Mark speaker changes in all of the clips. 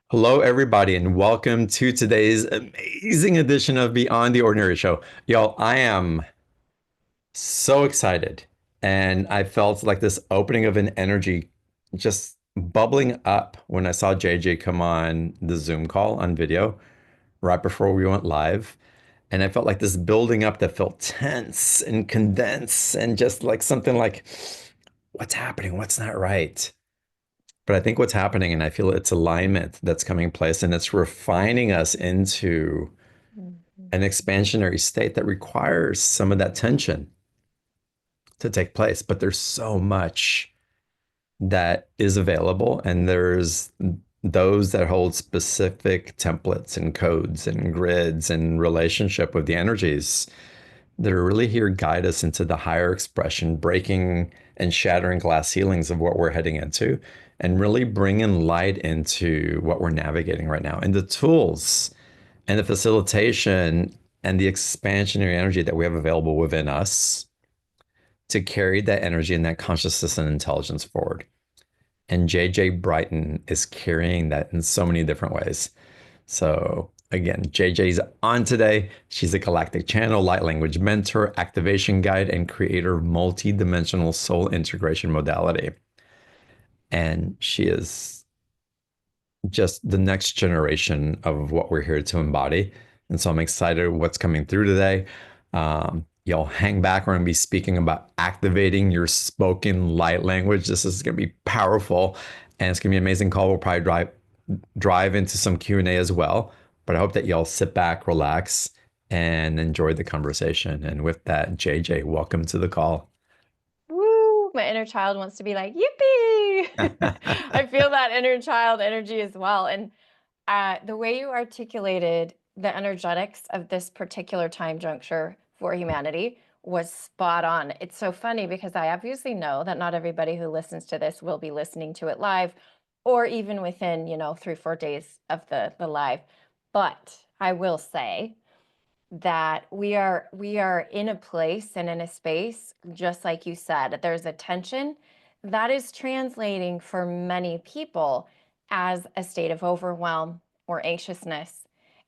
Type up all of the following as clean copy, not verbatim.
Speaker 1: Hello, everybody, and welcome to today's amazing edition of Beyond the Ordinary Show. Y'all, I am so excited, and I felt like this opening of an energy just bubbling up when I saw JJ come on the Zoom call on video right before we went live. And I felt like this building up that felt tense and condensed and just like something like, what's happening? What's not right? But I think what's happening, and I feel it's alignment that's coming place, and it's refining us into
Speaker 2: Mhm.
Speaker 1: an expansionary state that requires some of that tension to take place. But there's so much that is available, and there's those that hold specific templates and codes and grids and relationship with the energies that are really here to guide us into the higher expression, breaking and shattering glass ceilings of what we're heading into, and really bringing light into what we're navigating right now. And the tools and the facilitation and the expansionary energy that we have available within us to carry that energy and that consciousness and intelligence forward. And JJ Brighton is carrying that in so many different ways. So again, JJ's on today. She's a Galactic Channel light language mentor, activation guide, and creator of multi-dimensional soul integration modality. And she is just the next generation of what we're here to embody. And so I'm excited what's coming through today. Y'all hang back. We're going to be speaking about activating your spoken light language. This is going to be powerful, and it's going to be an amazing call. We'll probably drive into some Q&A as well. But I hope that y'all sit back, relax, and enjoy the conversation. And with that, JJ, welcome to the call.
Speaker 2: Woo! My inner child wants to be like, yippee! I feel that inner child energy as well. And the way you articulated the energetics of this particular time juncture for humanity was spot on. It's so funny because I obviously know that not everybody who listens to this will be listening to it live or even within, 3, 4 days of the live. But I will say that we are in a place and in a space, just like you said, there's a tension that is translating for many people as a state of overwhelm or anxiousness.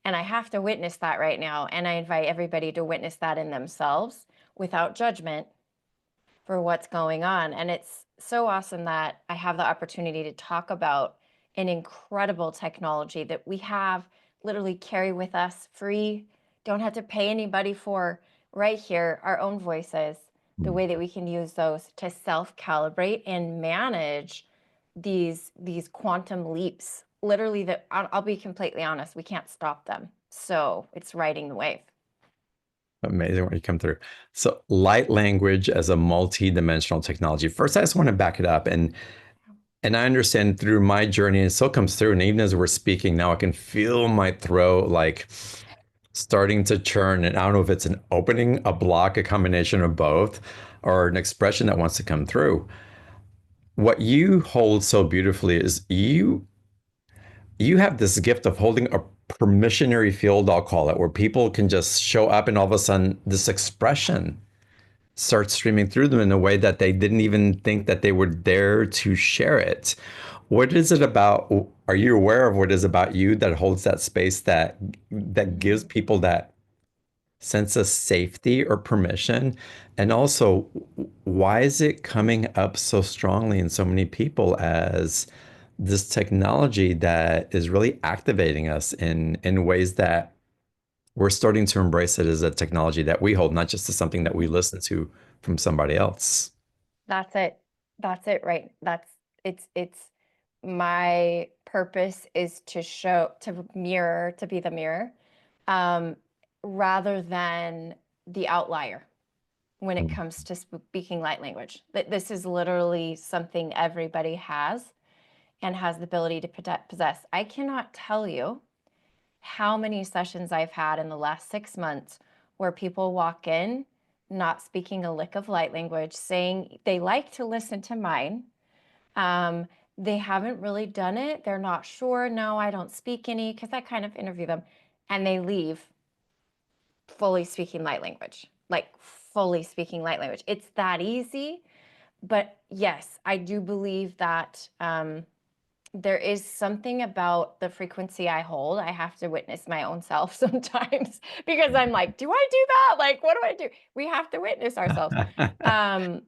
Speaker 2: And I have to witness that right now. And I invite everybody to witness that in themselves without judgment for what's going on. And it's so awesome that I have the opportunity to talk about an incredible technology that we have literally carry with us free, don't have to pay anybody for, right here, our own voices, the way that we can use those to self-calibrate and manage these quantum leaps. Literally, that I'll be completely honest, we can't stop them. So it's riding the wave.
Speaker 1: Amazing what you come through. So, light language as a multi-dimensional technology. First, I just want to back it up, and I understand through my journey, and it still comes through. And even as we're speaking now, I can feel my throat like starting to churn. And I don't know if it's an opening, a block, a combination of both, or an expression that wants to come through. What you hold so beautifully is you have this gift of holding a permissionary field, I'll call it, where people can just show up and all of a sudden this expression starts streaming through them in a way that they didn't even think that they were there to share it. What is it about? Are you aware of what is about you that holds that space that gives
Speaker 2: Mhm.
Speaker 1: people that sense of safety or permission? And also, why is it coming up so strongly in so many people as this technology that is really activating us in ways that we're starting to embrace it as a technology that we hold, not just as something that we listen to from somebody else.
Speaker 2: That's it. That's it, right? It's my purpose is to show, to mirror, to be the mirror, um, rather than the outlier when it
Speaker 1: Mm.
Speaker 2: comes to speaking light language. This is literally something everybody has and has the ability to possess. I cannot tell you how many sessions I've had in the last 6 months where people walk in not speaking a lick of light language, saying they like to listen to mine. Um, they haven't really done it. They're not sure. No, I don't speak any, because I kind of interview them, and they leave fully speaking light language, like fully speaking light language. It's that easy. But yes, I do believe that there is something about the frequency I hold. I have to witness my own self sometimes because I'm like, do I do that? Like, what do I do? We have to witness ourselves. Um,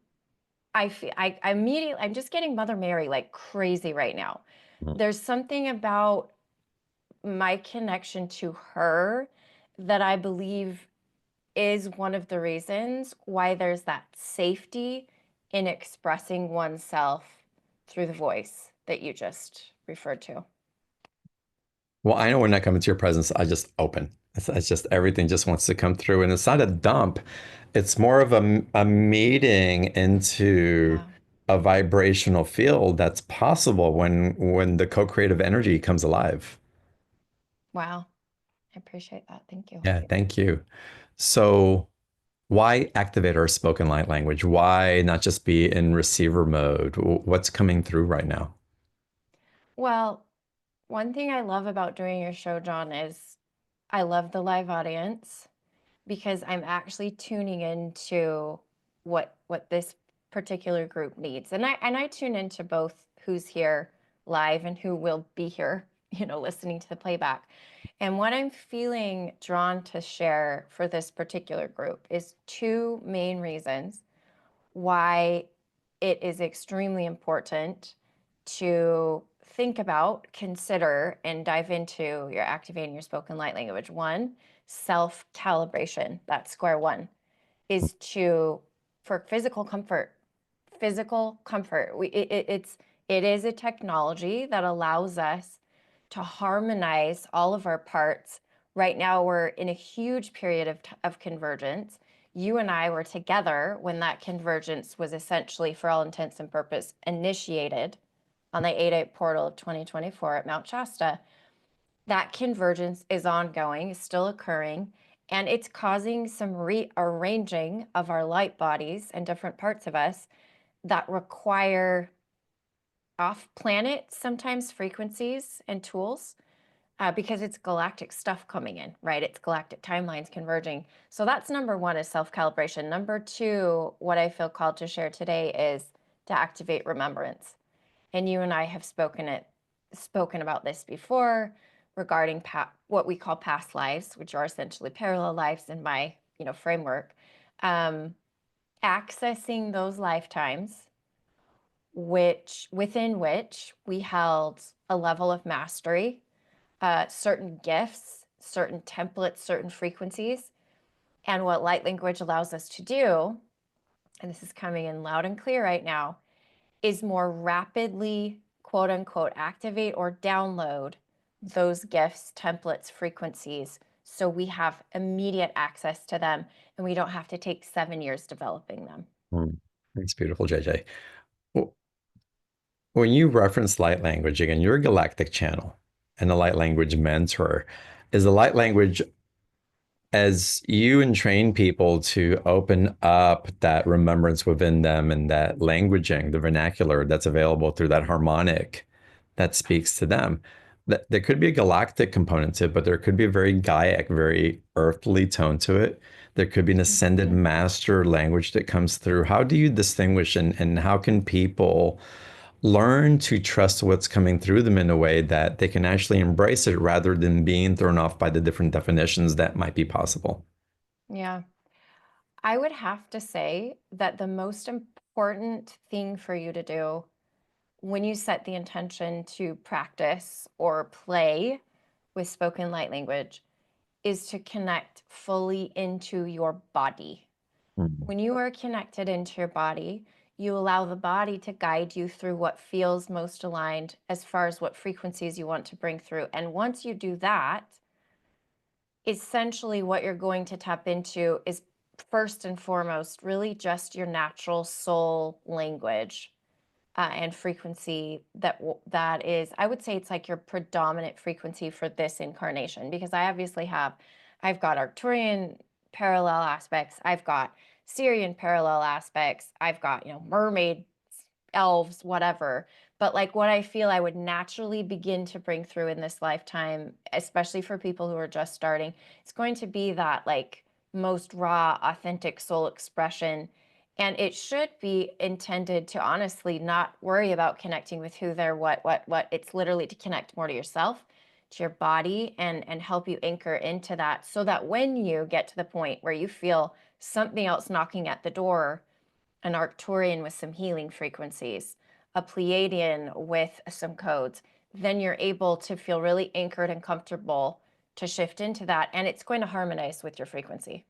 Speaker 2: I immediately, I'm just getting Mother Mary like crazy right now. There's something about my connection to her that I believe is one of the reasons why there's that safety in expressing oneself through the voice that you just referred to.
Speaker 1: Well, I know when I come into your presence, I just open. It's just everything just wants to come through. And it's not a dump, it's more of a meeting into
Speaker 2: Yeah.
Speaker 1: a vibrational field that's possible when the co-creative energy comes alive.
Speaker 2: Wow. I appreciate that. Thank you.
Speaker 1: Yeah, thank you. So, why activate our spoken light language? Why not just be in receiver mode? What's coming through right now?
Speaker 2: Well, one thing I love about doing your show, John, is I love the live audience because I'm actually tuning into what this particular group needs. And I tune into both who's here live and who will be here, listening to the playback. And what I'm feeling drawn to share for this particular group is two main reasons why it is extremely important to think about, consider, and dive into your activating your spoken light language. One, self calibration. That's square one, is to, for physical comfort. Physical comfort. It is a technology that allows us to harmonize all of our parts. Right now, we're in a huge period of convergence. You and I were together when that convergence was essentially, for all intents and purpose, initiated on the 8-8 portal of 2024 at Mount Shasta. That convergence is ongoing, is still occurring, and it's causing some rearranging of our light bodies and different parts of us that require off-planet, sometimes frequencies and tools, because it's galactic stuff coming in, right? It's galactic timelines converging. So that's number one, is self-calibration. Number two, what I feel called to share today is to activate remembrance. And you and I have spoken about this before regarding what we call past lives, which are essentially parallel lives in my framework. Accessing those lifetimes within which we held a level of mastery, certain gifts, certain templates, certain frequencies. And what light language allows us to do, and this is coming in loud and clear right now, is more rapidly, quote unquote, activate or download those gifts, templates, frequencies, so we have immediate access to them and we don't have to take 7 years developing them.
Speaker 1: It's beautiful, JJ. When you reference light language, again, you're a Galactic Channel and a light language mentor. Is the light language, as you entrain people to open up that remembrance within them and that languaging, the vernacular that's available through that harmonic that speaks to them, that there could be a galactic component to it, but there could be a very Gaiac, very earthly tone to it. There could be an ascended
Speaker 2: Mhm.
Speaker 1: master language that comes through. How do you distinguish, and how can people learn to trust what's coming through them in a way that they can actually embrace it rather than being thrown off by the different definitions that might be possible?
Speaker 2: Yeah. I would have to say that the most important thing for you to do when you set the intention to practice or play with spoken light language is to connect fully into your body.
Speaker 1: Mm.
Speaker 2: When you are connected into your body, you allow the body to guide you through what feels most aligned as far as what frequencies you want to bring through. And once you do that, essentially what you're going to tap into is first and foremost really just your natural soul language, and frequency that is, I would say it's like your predominant frequency for this incarnation, because I've got Arcturian parallel aspects, I've got Syrian parallel aspects, I've got mermaid, elves, whatever. But like what I feel I would naturally begin to bring through in this lifetime, especially for people who are just starting, it's going to be that like most raw, authentic soul expression. And it should be intended to honestly not worry about connecting with who they're, what. It's literally to connect more to yourself, to your body, and help you anchor into that, so that when you get to the point where you feel something else knocking at the door, an Arcturian with some healing frequencies, a Pleiadian with some codes, then you're able to feel really anchored and comfortable to shift into that, and it's going to harmonize with your frequency.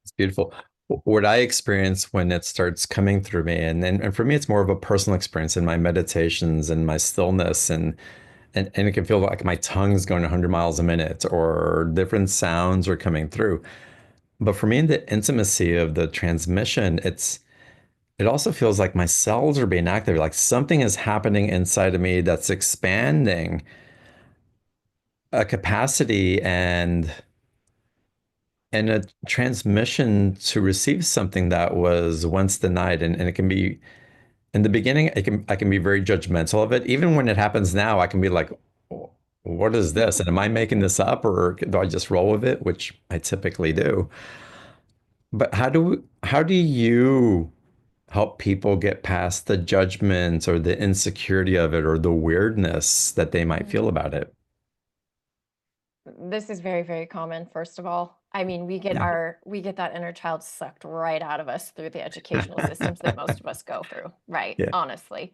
Speaker 1: It's beautiful. What I experience when it starts coming through me, and for me, it's more of a personal experience in my meditations and my stillness, and it can feel like my tongue's going 100 miles a minute, or different sounds are coming through. But for me, in the intimacy of the transmission, it also feels like my cells are being activated, like something is happening inside of me that's expanding a capacity and a transmission to receive something that was once denied. And it can be in the beginning, I can be very judgmental of it. Even when it happens now, I can be like, what is this? And am I making this up, or do I just roll with it? Which I typically do. But how do you help people get past the judgment or the insecurity of it or the weirdness that they might feel about it?
Speaker 2: This is very, very common, first of all. I mean,
Speaker 1: Yeah.
Speaker 2: we get that inner child sucked right out of us through the educational systems that most of us go through, right?
Speaker 1: Yeah.
Speaker 2: Honestly.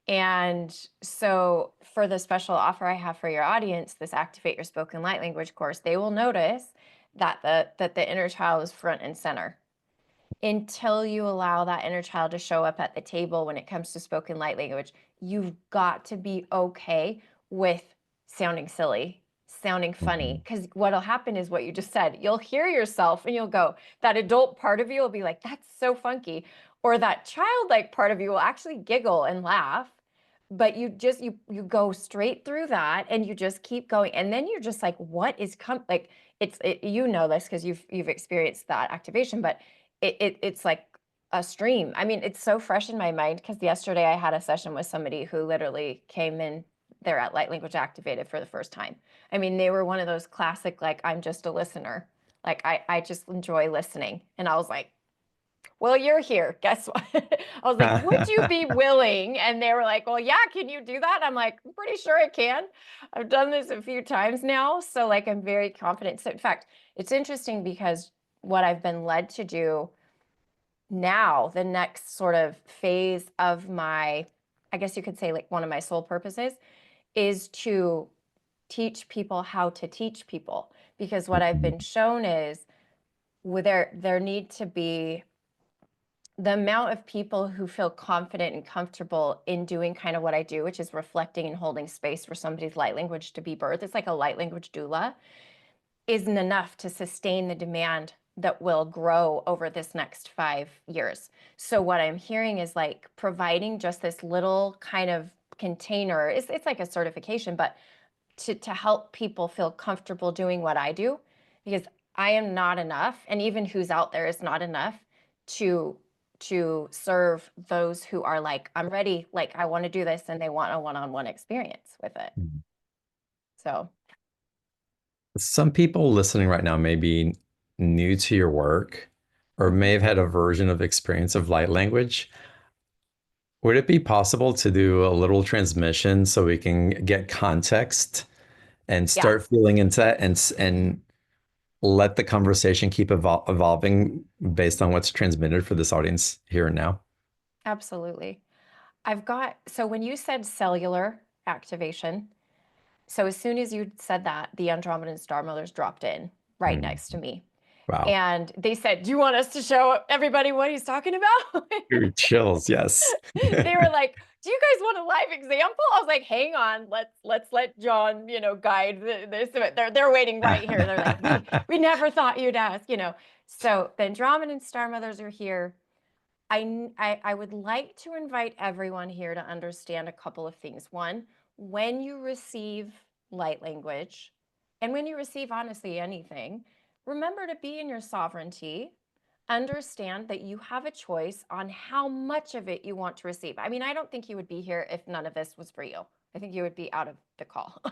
Speaker 2: And so for the special offer I have for your audience, this Activate Your Spoken Light Language course, they will notice that the inner child is front and center until you allow that inner child to show up at the table when it comes to spoken light language. You've got to be okay with sounding silly, sounding funny,
Speaker 1: Mhm.
Speaker 2: because what'll happen is what you just said. You'll hear yourself and you'll go, that adult part of you will be like, that's so funky. Or that childlike part of you will actually giggle and laugh. But you go straight through that and you just keep going. And then you're just like, what is like you know this because you've experienced that activation, but it's like a stream. I mean, it's so fresh in my mind because yesterday I had a session with somebody who literally came in there at Light Language Activated for the first time. I mean, they were one of those classic, like, I'm just a listener. Like, I just enjoy listening. And I was like, well, you're here. Guess what? I was like, would you be willing? And they were like, well, yeah, can you do that? I'm like, I'm pretty sure I can. I've done this a few times now. So, like, I'm very confident. So, in fact, it's interesting because what I've been led to do now, the next sort of phase of my, I guess you could say, like, one of my sole purposes is to teach people how to teach people. Because what I've been shown is there need to be the amount of people who feel confident and comfortable in doing kind of what I do, which is reflecting and holding space for somebody's light language to be birthed. It's like a light language doula, isn't enough to sustain the demand that will grow over this next 5 years. So what I'm hearing is like providing just this little kind of container. It's like a certification, but to help people feel comfortable doing what I do, because I am not enough, and even who's out there is not enough to serve those who are like, I'm ready, like I want to do this, and they want a one-on-one experience with it. So
Speaker 1: Some people listening right now may be new to your work or may have had a version of experience of light language. Would it be possible to do a little transmission so we can get context and
Speaker 2: yeah,
Speaker 1: start feeling into that and let the conversation keep evolving based on what's transmitted for this audience here and now?
Speaker 2: absolutely. So when you said cellular activation, so as soon as you said that, the Andromedan Star Mothers dropped in right
Speaker 1: Mm,
Speaker 2: next to me.
Speaker 1: wow.
Speaker 2: And they said, do you want us to show everybody what he's talking about?
Speaker 1: Ooh, chills, yes.
Speaker 2: They were like, do you guys want a live example? I was like, hang on, let's let John, guide this. They're waiting right here. They're like, we never thought you'd ask, So the Andromedan Star Mothers are here. I would like to invite everyone here to understand a couple of things. One, when you receive light language, and when you receive honestly anything, remember to be in your sovereignty. Understand that you have a choice on how much of it you want to receive. I mean, I don't think you would be here if none of this was for you. I think you would be out of the call.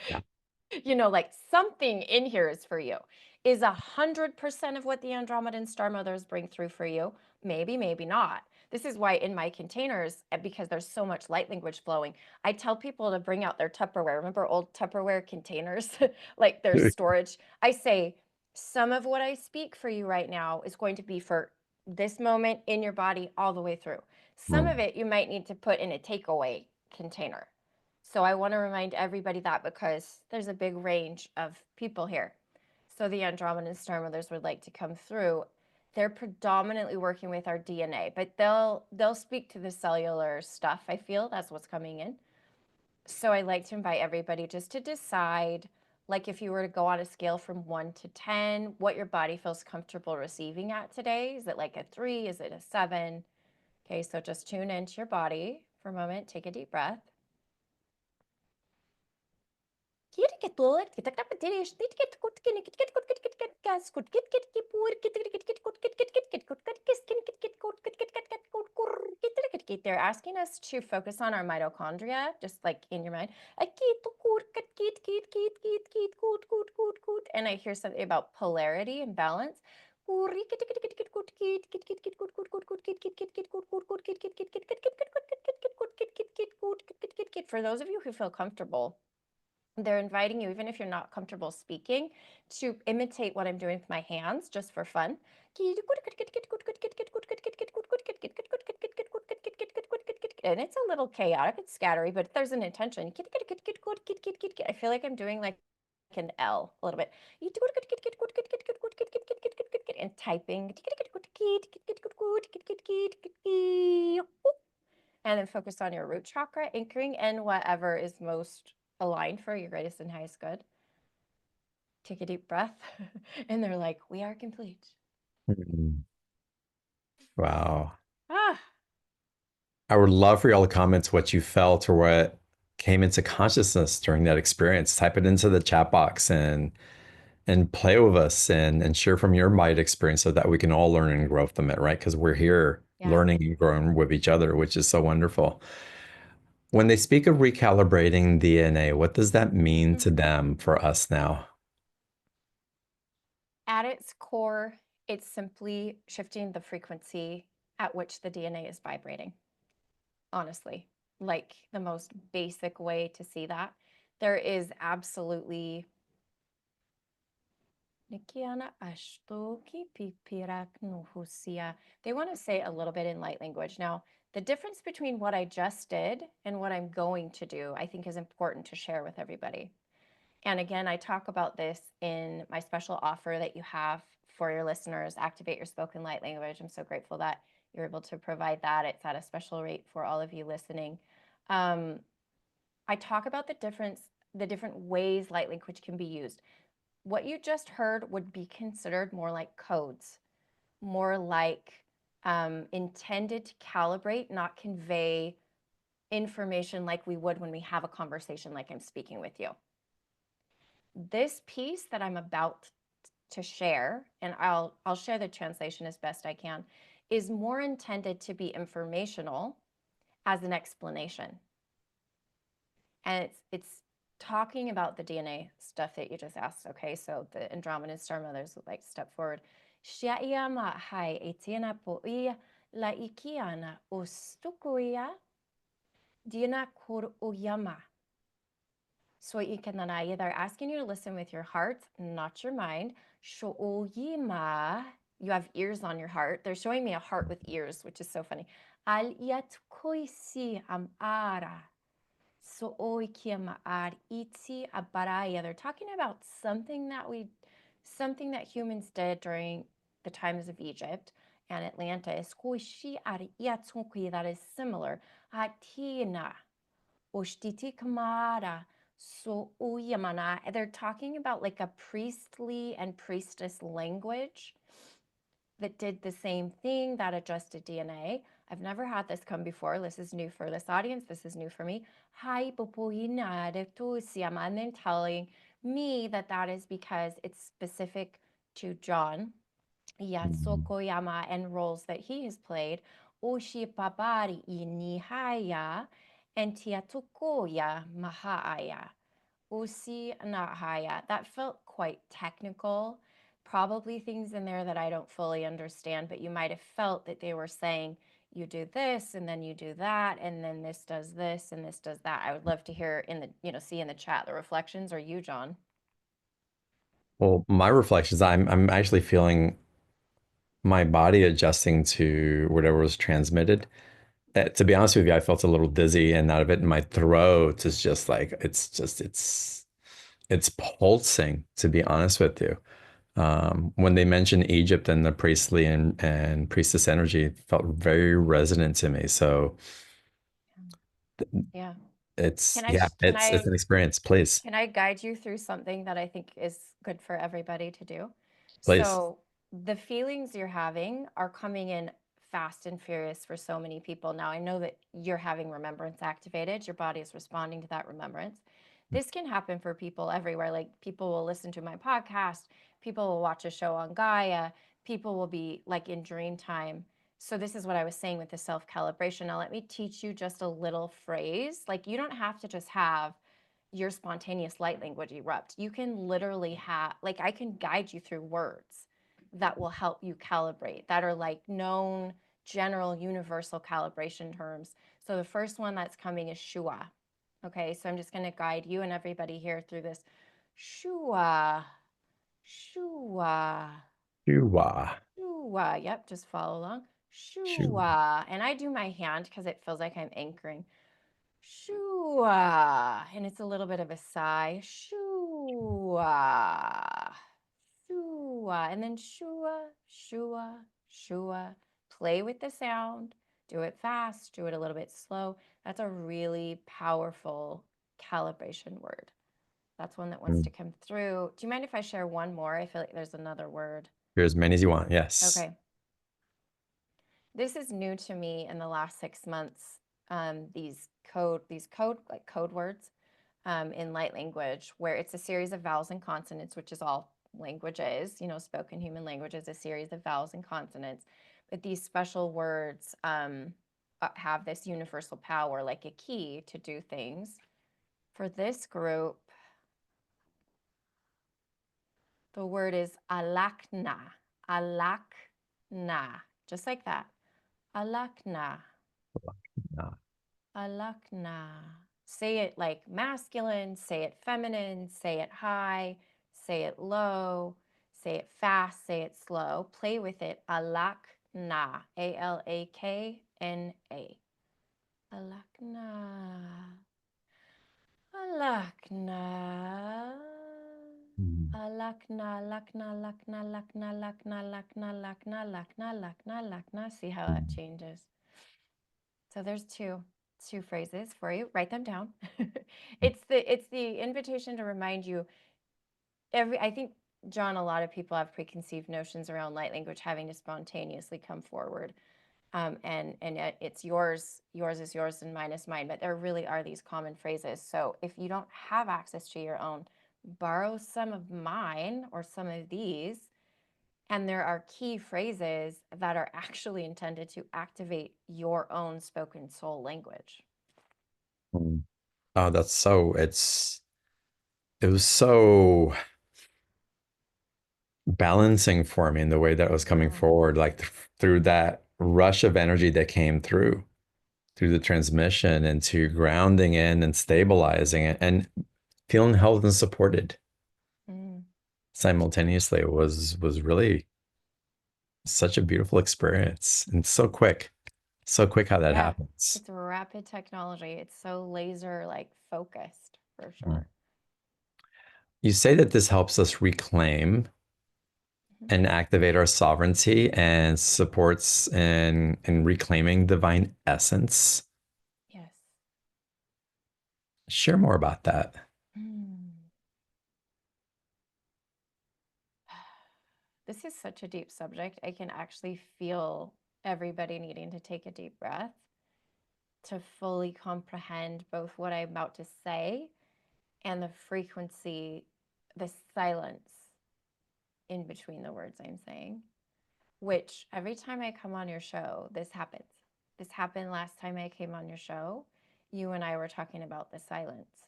Speaker 1: Yeah.
Speaker 2: Like something in here is for you. Is 100% of what the Andromedan Star Mothers bring through for you? maybe, maybe not. This is why in my containers, because there's so much light language flowing, I tell people to bring out their Tupperware. Remember old Tupperware containers, like their storage? I say, some of what I speak for you right now is going to be for this moment in your body all the way through. Some of it you might need to put in a takeaway container. So I want to remind everybody that, because there's a big range of people here. So the Andromedan Star Mothers would like to come through. They're predominantly working with our DNA, but they'll speak to the cellular stuff. I feel that's what's coming in. So I like to invite everybody just to decide, like if you were to go on a scale from 1 to 10, what your body feels comfortable receiving at today. Is it like a 3? Is it a 7? Okay, so just tune into your body for a moment. Take a deep breath. They're asking us to focus on our mitochondria, just like in your mind. And I hear something about polarity and balance. For those of you who feel comfortable, they're inviting you, even if you're not comfortable speaking, to imitate what I'm doing with my hands just for fun. And it's a little chaotic, it's scattery, but there's an intention. I feel like I'm doing like an L a little bit. And typing. And then focus on your root chakra, anchoring in whatever is most aligned for your greatest and highest good. Take a deep breath. And they're like, we are complete.
Speaker 1: Wow.
Speaker 2: Ah,
Speaker 1: I would love for y'all to comment what you felt or what came into consciousness during that experience. Type it into the chat box and play with us and share from your mind experience so that we can all learn and grow from it, right? Because we're here
Speaker 2: yeah.
Speaker 1: learning and growing with each other, which is so wonderful. When they speak of recalibrating DNA, what does that mean to them for us now?
Speaker 2: At its core, it's simply shifting the frequency at which the DNA is vibrating. Honestly, like the most basic way to see that. There is absolutely they want to say a little bit in light language. Now, the difference between what I just did and what I'm going to do, I think is important to share with everybody. And again, I talk about this in my special offer that you have for your listeners, Activate Your Spoken Light Language. I'm so grateful that you're able to provide that. It's at a special rate for all of you listening. I talk about the different ways light language can be used. What you just heard would be considered more like codes, more like intended to calibrate, not convey information like we would when we have a conversation like I'm speaking with you. This piece that I'm about to share, and I'll share the translation as best I can, is more intended to be informational as an explanation. And it's talking about the DNA stuff that you just asked. Okay, so the Andromedan Star Mothers would like to step forward. Shia'iyama hai etiana po'ia la ikiana ustukuya diana kur uyama. So they're asking you to listen with your heart, not your mind. Sho'oyima, you have ears on your heart. They're showing me a heart with ears, which is so funny. Al yatkoisi amara. They're talking about something that humans did during the times of Egypt and Atlantis. That is similar. They're talking about like a priestly and priestess language that did the same thing, that adjusted DNA. I've never had this come before. This is new for this audience. This is new for me. And then telling me that is because it's specific to John Yatsukoyama and roles that he has played. Oshipabari inihaya and Tiatukoya Mahaya. Usi Nahaya. That felt quite technical. probably things in there that I don't fully understand, but you might have felt that they were saying, you do this and then you do that and then this does this and this does that. I would love to hear in the, see in the chat the reflections, or you, John.
Speaker 1: Well, my reflections, I'm actually feeling my body adjusting to whatever was transmitted. To be honest with you, I felt a little dizzy and out of it, and my throat is just like it's pulsing, to be honest with you. When they mentioned Egypt and the priestly and priestess energy, it felt very resonant to me. So
Speaker 2: Yeah.
Speaker 1: it's
Speaker 2: Can I
Speaker 1: yeah,
Speaker 2: sh- can
Speaker 1: it's
Speaker 2: I
Speaker 1: an experience. Please,
Speaker 2: can I guide you through something that I think is good for everybody to do?
Speaker 1: please.
Speaker 2: So the feelings you're having are coming in fast and furious for so many people. Now, I know that you're having remembrance activated. Your body is responding to that remembrance. This can happen for people everywhere. Like, people will listen to my podcast, people will watch a show on Gaia, people will be like in dream time. So this is what I was saying with the self-calibration. Now, let me teach you just a little phrase. Like, you don't have to just have your spontaneous light language erupt. You can literally have, like, I can guide you through words that will help you calibrate, that are like known general universal calibration terms. So the first one that's coming is Shua. Okay, so I'm just going to guide you and everybody here through this. Shua, Shua,
Speaker 1: Shua,
Speaker 2: Shua. Yep, just follow along.
Speaker 1: shua.
Speaker 2: Shua. And I do my hand because it feels like I'm anchoring. Shua. And it's a little bit of a sigh. Shua. Shua. And then shua, shua, shua. Play with the sound. Do it fast. Do it a little bit slow. That's a really powerful calibration word. That's one that wants to
Speaker 1: Mm.
Speaker 2: come through. Do you mind if I share one more? I feel like there's another word.
Speaker 1: Here's as many as you want. Yes.
Speaker 2: Okay. This is new to me in the last 6 months. These code like code words in light language, where it's a series of vowels and consonants, which is all languages. Spoken human language is a series of vowels and consonants, but these special words have this universal power, like a key to do things. For this group, the word is alakna, alakna, just like that, alakna.
Speaker 1: No.
Speaker 2: Alakna. Say it like masculine, say it feminine, say it high, say it low, say it fast, say it slow. Play with it. Alakna. Alakna. Alakna. Alakna.
Speaker 1: Mm.
Speaker 2: Alakna, lakna, lakna, lakna, lakna, lakna, lakna, lakna, lakna, lakna. See how that
Speaker 1: Mm.
Speaker 2: changes. So there's two phrases for you. Write them down. It's the invitation to remind you. I think, John, a lot of people have preconceived notions around light language having to spontaneously come forward. And it's yours is yours and mine is mine, but there really are these common phrases. So if you don't have access to your own, borrow some of mine or some of these. And there are key phrases that are actually intended to activate your own spoken soul language.
Speaker 1: Mm. Oh, it was so balancing for me in the way that was coming
Speaker 2: Yeah.
Speaker 1: forward, like through that rush of energy that came through the transmission into grounding in and stabilizing it and feeling held and supported
Speaker 2: Mm.
Speaker 1: simultaneously. It was really such a beautiful experience and so quick how that
Speaker 2: Yeah.
Speaker 1: happens.
Speaker 2: It's rapid technology. It's so laser like focused for
Speaker 1: Mm.
Speaker 2: sure.
Speaker 1: You say that this helps us reclaim
Speaker 2: Mhm.
Speaker 1: and activate our sovereignty and supports in reclaiming divine essence.
Speaker 2: Yes.
Speaker 1: Share more about that.
Speaker 2: Mm. This is such a deep subject. I can actually feel everybody needing to take a deep breath to fully comprehend both what I'm about to say and the frequency, the silence in between the words I'm saying, which every time I come on your show, this happens. This happened last time I came on your show. You and I were talking about the silence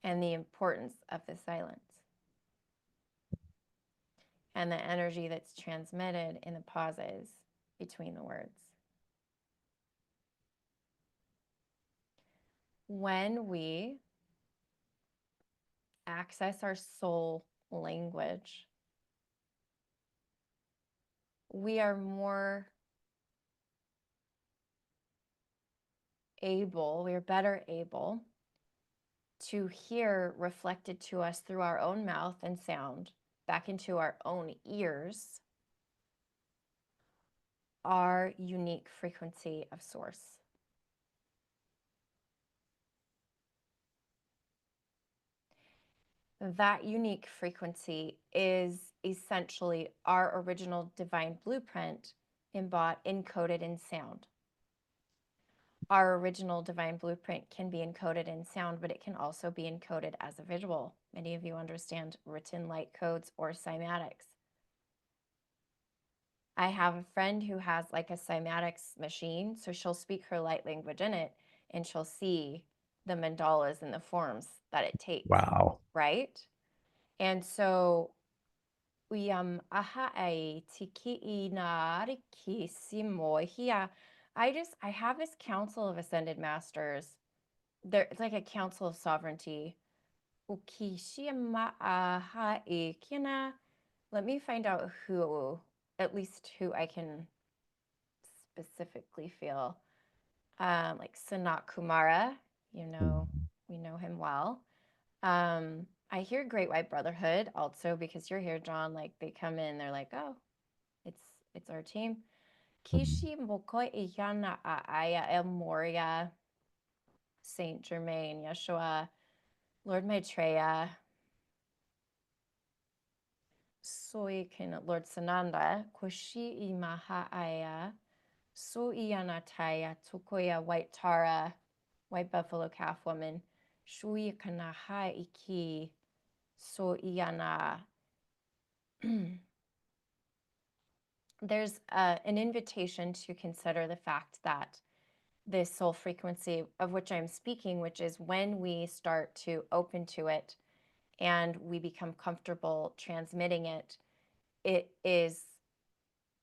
Speaker 2: and the importance of the silence. and the energy that's transmitted in the pauses between the words. When we access our soul language, we are more able, we are better able to hear reflected to us through our own mouth and sound back into our own ears our unique frequency of source. That unique frequency is essentially our original divine blueprint encoded in sound. Our original divine blueprint can be encoded in sound, but it can also be encoded as a visual. Many of you understand written light codes or cymatics. I have a friend who has like a cymatics machine, so she'll speak her light language in it, and she'll see the mandalas and the forms that it takes.
Speaker 1: Wow.
Speaker 2: Right? And so we aha ai tiki na riki simo here. I have this council of ascended masters. It's like a council of sovereignty. Ukishima aha ikina. Let me find out who, at least who I can specifically feel. Like Sanat Kumara, you know, we know him well. I hear Great White Brotherhood also because you're here, John. Like they come in, they're like, oh, it's our team. Kishi Mokoi Iyana Aya El Moria, Saint Germain, Yeshua, Lord Maitreya, Soikin, Lord Sananda, Koshi Imaha Aya, So Iyanataya, Tukoya White Tara, White Buffalo Calf Woman, Shui Kanaha Iki, So Iyana. There's an invitation to consider the fact that this soul frequency of which I'm speaking, which is when we start to open to it and we become comfortable transmitting it, it is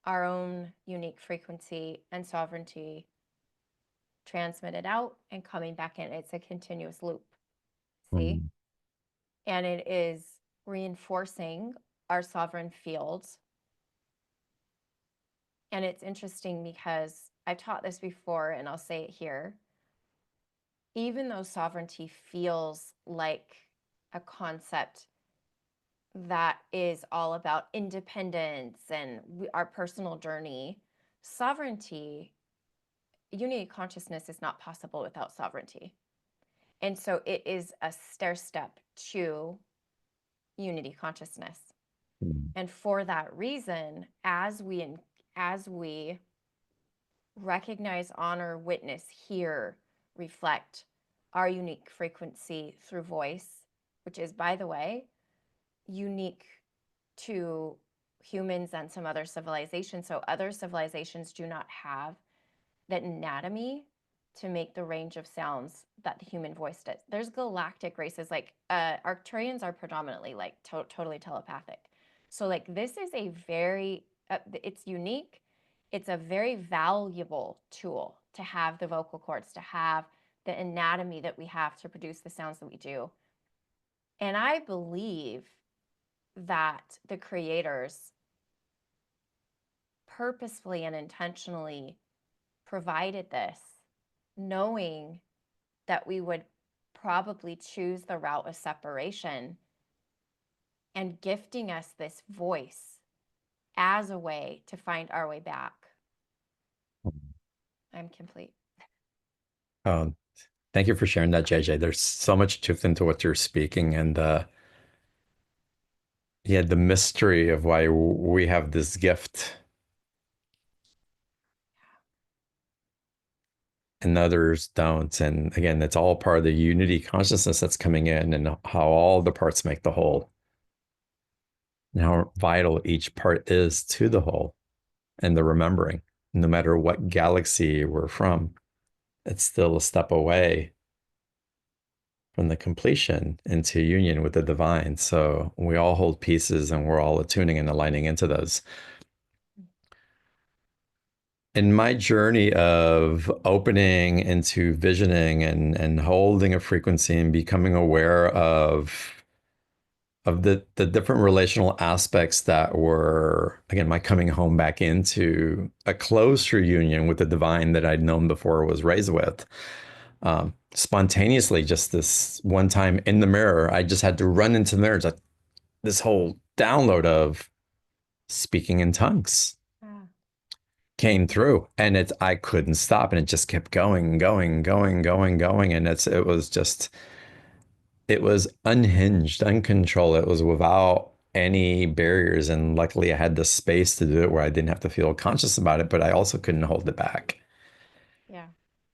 Speaker 2: our own unique frequency and sovereignty transmitted out and coming back in. It's a continuous loop. See? And it is reinforcing our sovereign fields. And it's interesting because I've taught this before and I'll say it here. Even though sovereignty feels like a concept that is all about independence and our personal journey, sovereignty, unity consciousness is not possible without sovereignty. And so it is a stair step to unity consciousness. And for that reason, as we recognize, honor, witness, hear, reflect our unique frequency through voice, which is, by the way, unique to humans and some other civilizations. So other civilizations do not have that anatomy to make the range of sounds that the human voice does. There's galactic races, like Arcturians are predominantly like totally telepathic. So like this is a very, it's unique. It's a very valuable tool to have the vocal cords, to have the anatomy that we have to produce the sounds that we do. And I believe that the creators purposefully and intentionally provided this, knowing that we would probably choose the route of separation and gifting us this voice as a way to find our way back. I'm complete.
Speaker 1: Thank you for sharing that, JJ. There's so much truth into what you're speaking, and yeah, the mystery of why we have this gift and others don't. And again, it's all part of the unity consciousness that's coming in and how all the parts make the whole, and how vital each part is to the whole, and the remembering, no matter what galaxy we're from, it's still a step away from the completion into union with the divine. So we all hold pieces and we're all attuning and aligning into those. In my journey of opening into visioning and holding a frequency and becoming aware of the different relational aspects that were, again, my coming home back into a closer union with the divine that I'd known before, was raised with. Spontaneously, just this one time in the mirror, I just had to run into the mirror. This whole download of speaking in tongues
Speaker 2: Ah,
Speaker 1: came through, and I couldn't stop, and it just kept going, going, going, going, going, and it was unhinged, uncontrolled. It was without any barriers, and luckily I had the space to do it where I didn't have to feel conscious about it, but I also couldn't hold it back.
Speaker 2: yeah.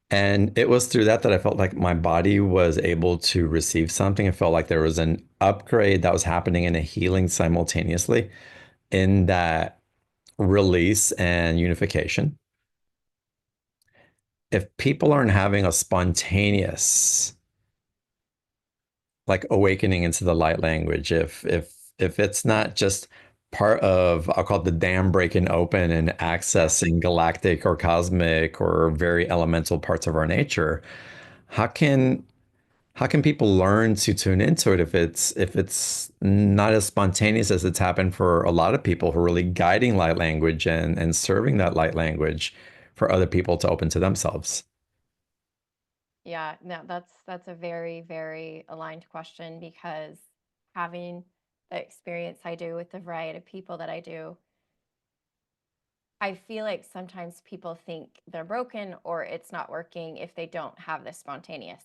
Speaker 1: And it was through that I felt like my body was able to receive something. It felt like there was an upgrade that was happening and a healing simultaneously in that release and unification. If people aren't having a spontaneous like awakening into the light language, if it's not just part of, I'll call it the dam breaking open and
Speaker 2: Yeah.
Speaker 1: accessing galactic or cosmic or very elemental parts of our nature, how can people learn to tune into it if it's not as spontaneous as it's happened for a lot of people who are really guiding light language and serving that light language for other people to open to themselves?
Speaker 2: Yeah, no, that's a very, very aligned question because having the experience I do with the variety of people that I do, I feel like sometimes people think they're broken or it's not working if they don't have this spontaneous.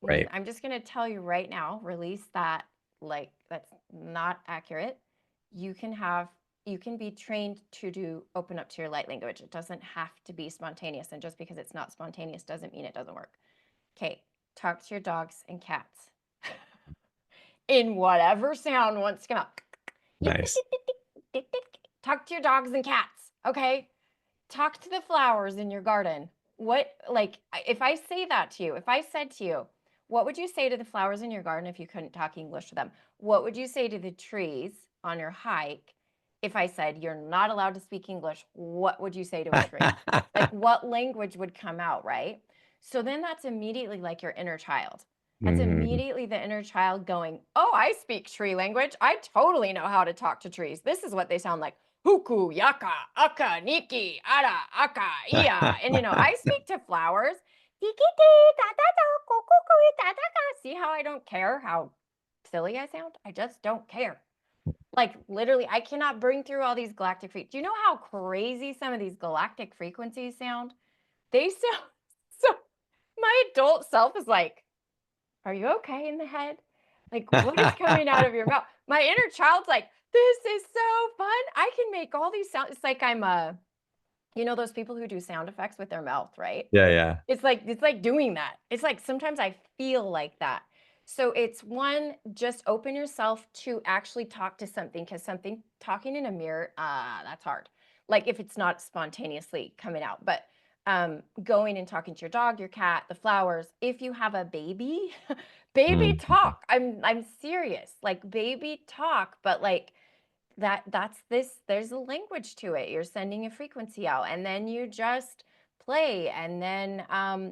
Speaker 1: Right.
Speaker 2: I'm just going to tell you right now, release that, like, that's not accurate. You can have, you can be trained to do open up to your light language. It doesn't have to be spontaneous. And just because it's not spontaneous doesn't mean it doesn't work. Okay, talk to your dogs and cats in whatever sound wants to come out.
Speaker 1: Nice.
Speaker 2: Talk to your dogs and cats, okay? Talk to the flowers in your garden. What, like, if I say that to you, if I said to you, what would you say to the flowers in your garden if you couldn't talk English to them? What would you say to the trees on your hike if I said you're not allowed to speak English? What would you say to a tree? Like, what language would come out, right? So then that's immediately like your inner child. That's
Speaker 1: Mm,
Speaker 2: immediately the inner child going, oh, I speak tree language. I totally know how to talk to trees. This is what they sound like. Huku, yaka, aka, niki, ara, aka, ia. And I speak to flowers. See how I don't care how silly I sound? I just don't care. Like literally, I cannot bring through all these galactic frequencies. Do you know how crazy some of these galactic frequencies sound? They sound so. My adult self is like, are you okay in the head? Like, what is coming out of your mouth? My inner child's like, this is so fun. I can make all these sounds. It's like I'm those people who do sound effects with their mouth, right?
Speaker 1: yeah, yeah.
Speaker 2: It's like doing that. It's like sometimes I feel like that. So it's one, just open yourself to actually talk to something because something talking in a mirror, that's hard. Like if it's not spontaneously coming out, but going and talking to your dog, your cat, the flowers. If you have a baby, baby
Speaker 1: Mm.
Speaker 2: talk. I'm serious. Like baby talk, but like that's this there's a language to it. You're sending a frequency out and then you just play and then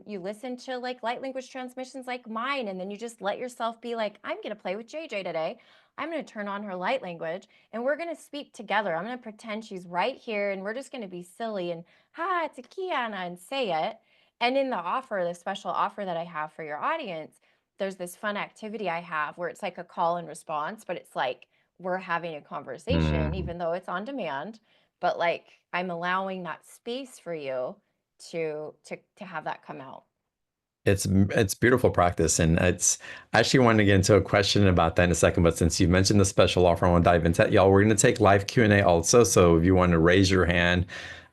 Speaker 2: you listen to like light language transmissions like mine and then you just let yourself be like, I'm going to play with JJ today. I'm going to turn on her light language and we're going to speak together. I'm going to pretend she's right here and we're just going to be silly and hi, it's Kiana and say it. And in the offer, the special offer that I have for your audience, there's this fun activity I have where it's like a call and response, but it's like we're having a conversation,
Speaker 1: Mm.
Speaker 2: even though it's on demand, but like I'm allowing that space for you to have that come out.
Speaker 1: It's beautiful practice, and it's I actually wanted to get into a question about that in a second. But since you mentioned the special offer, I want to dive into that, y'all. We're going to take live Q&A also, so if you want to raise your hand,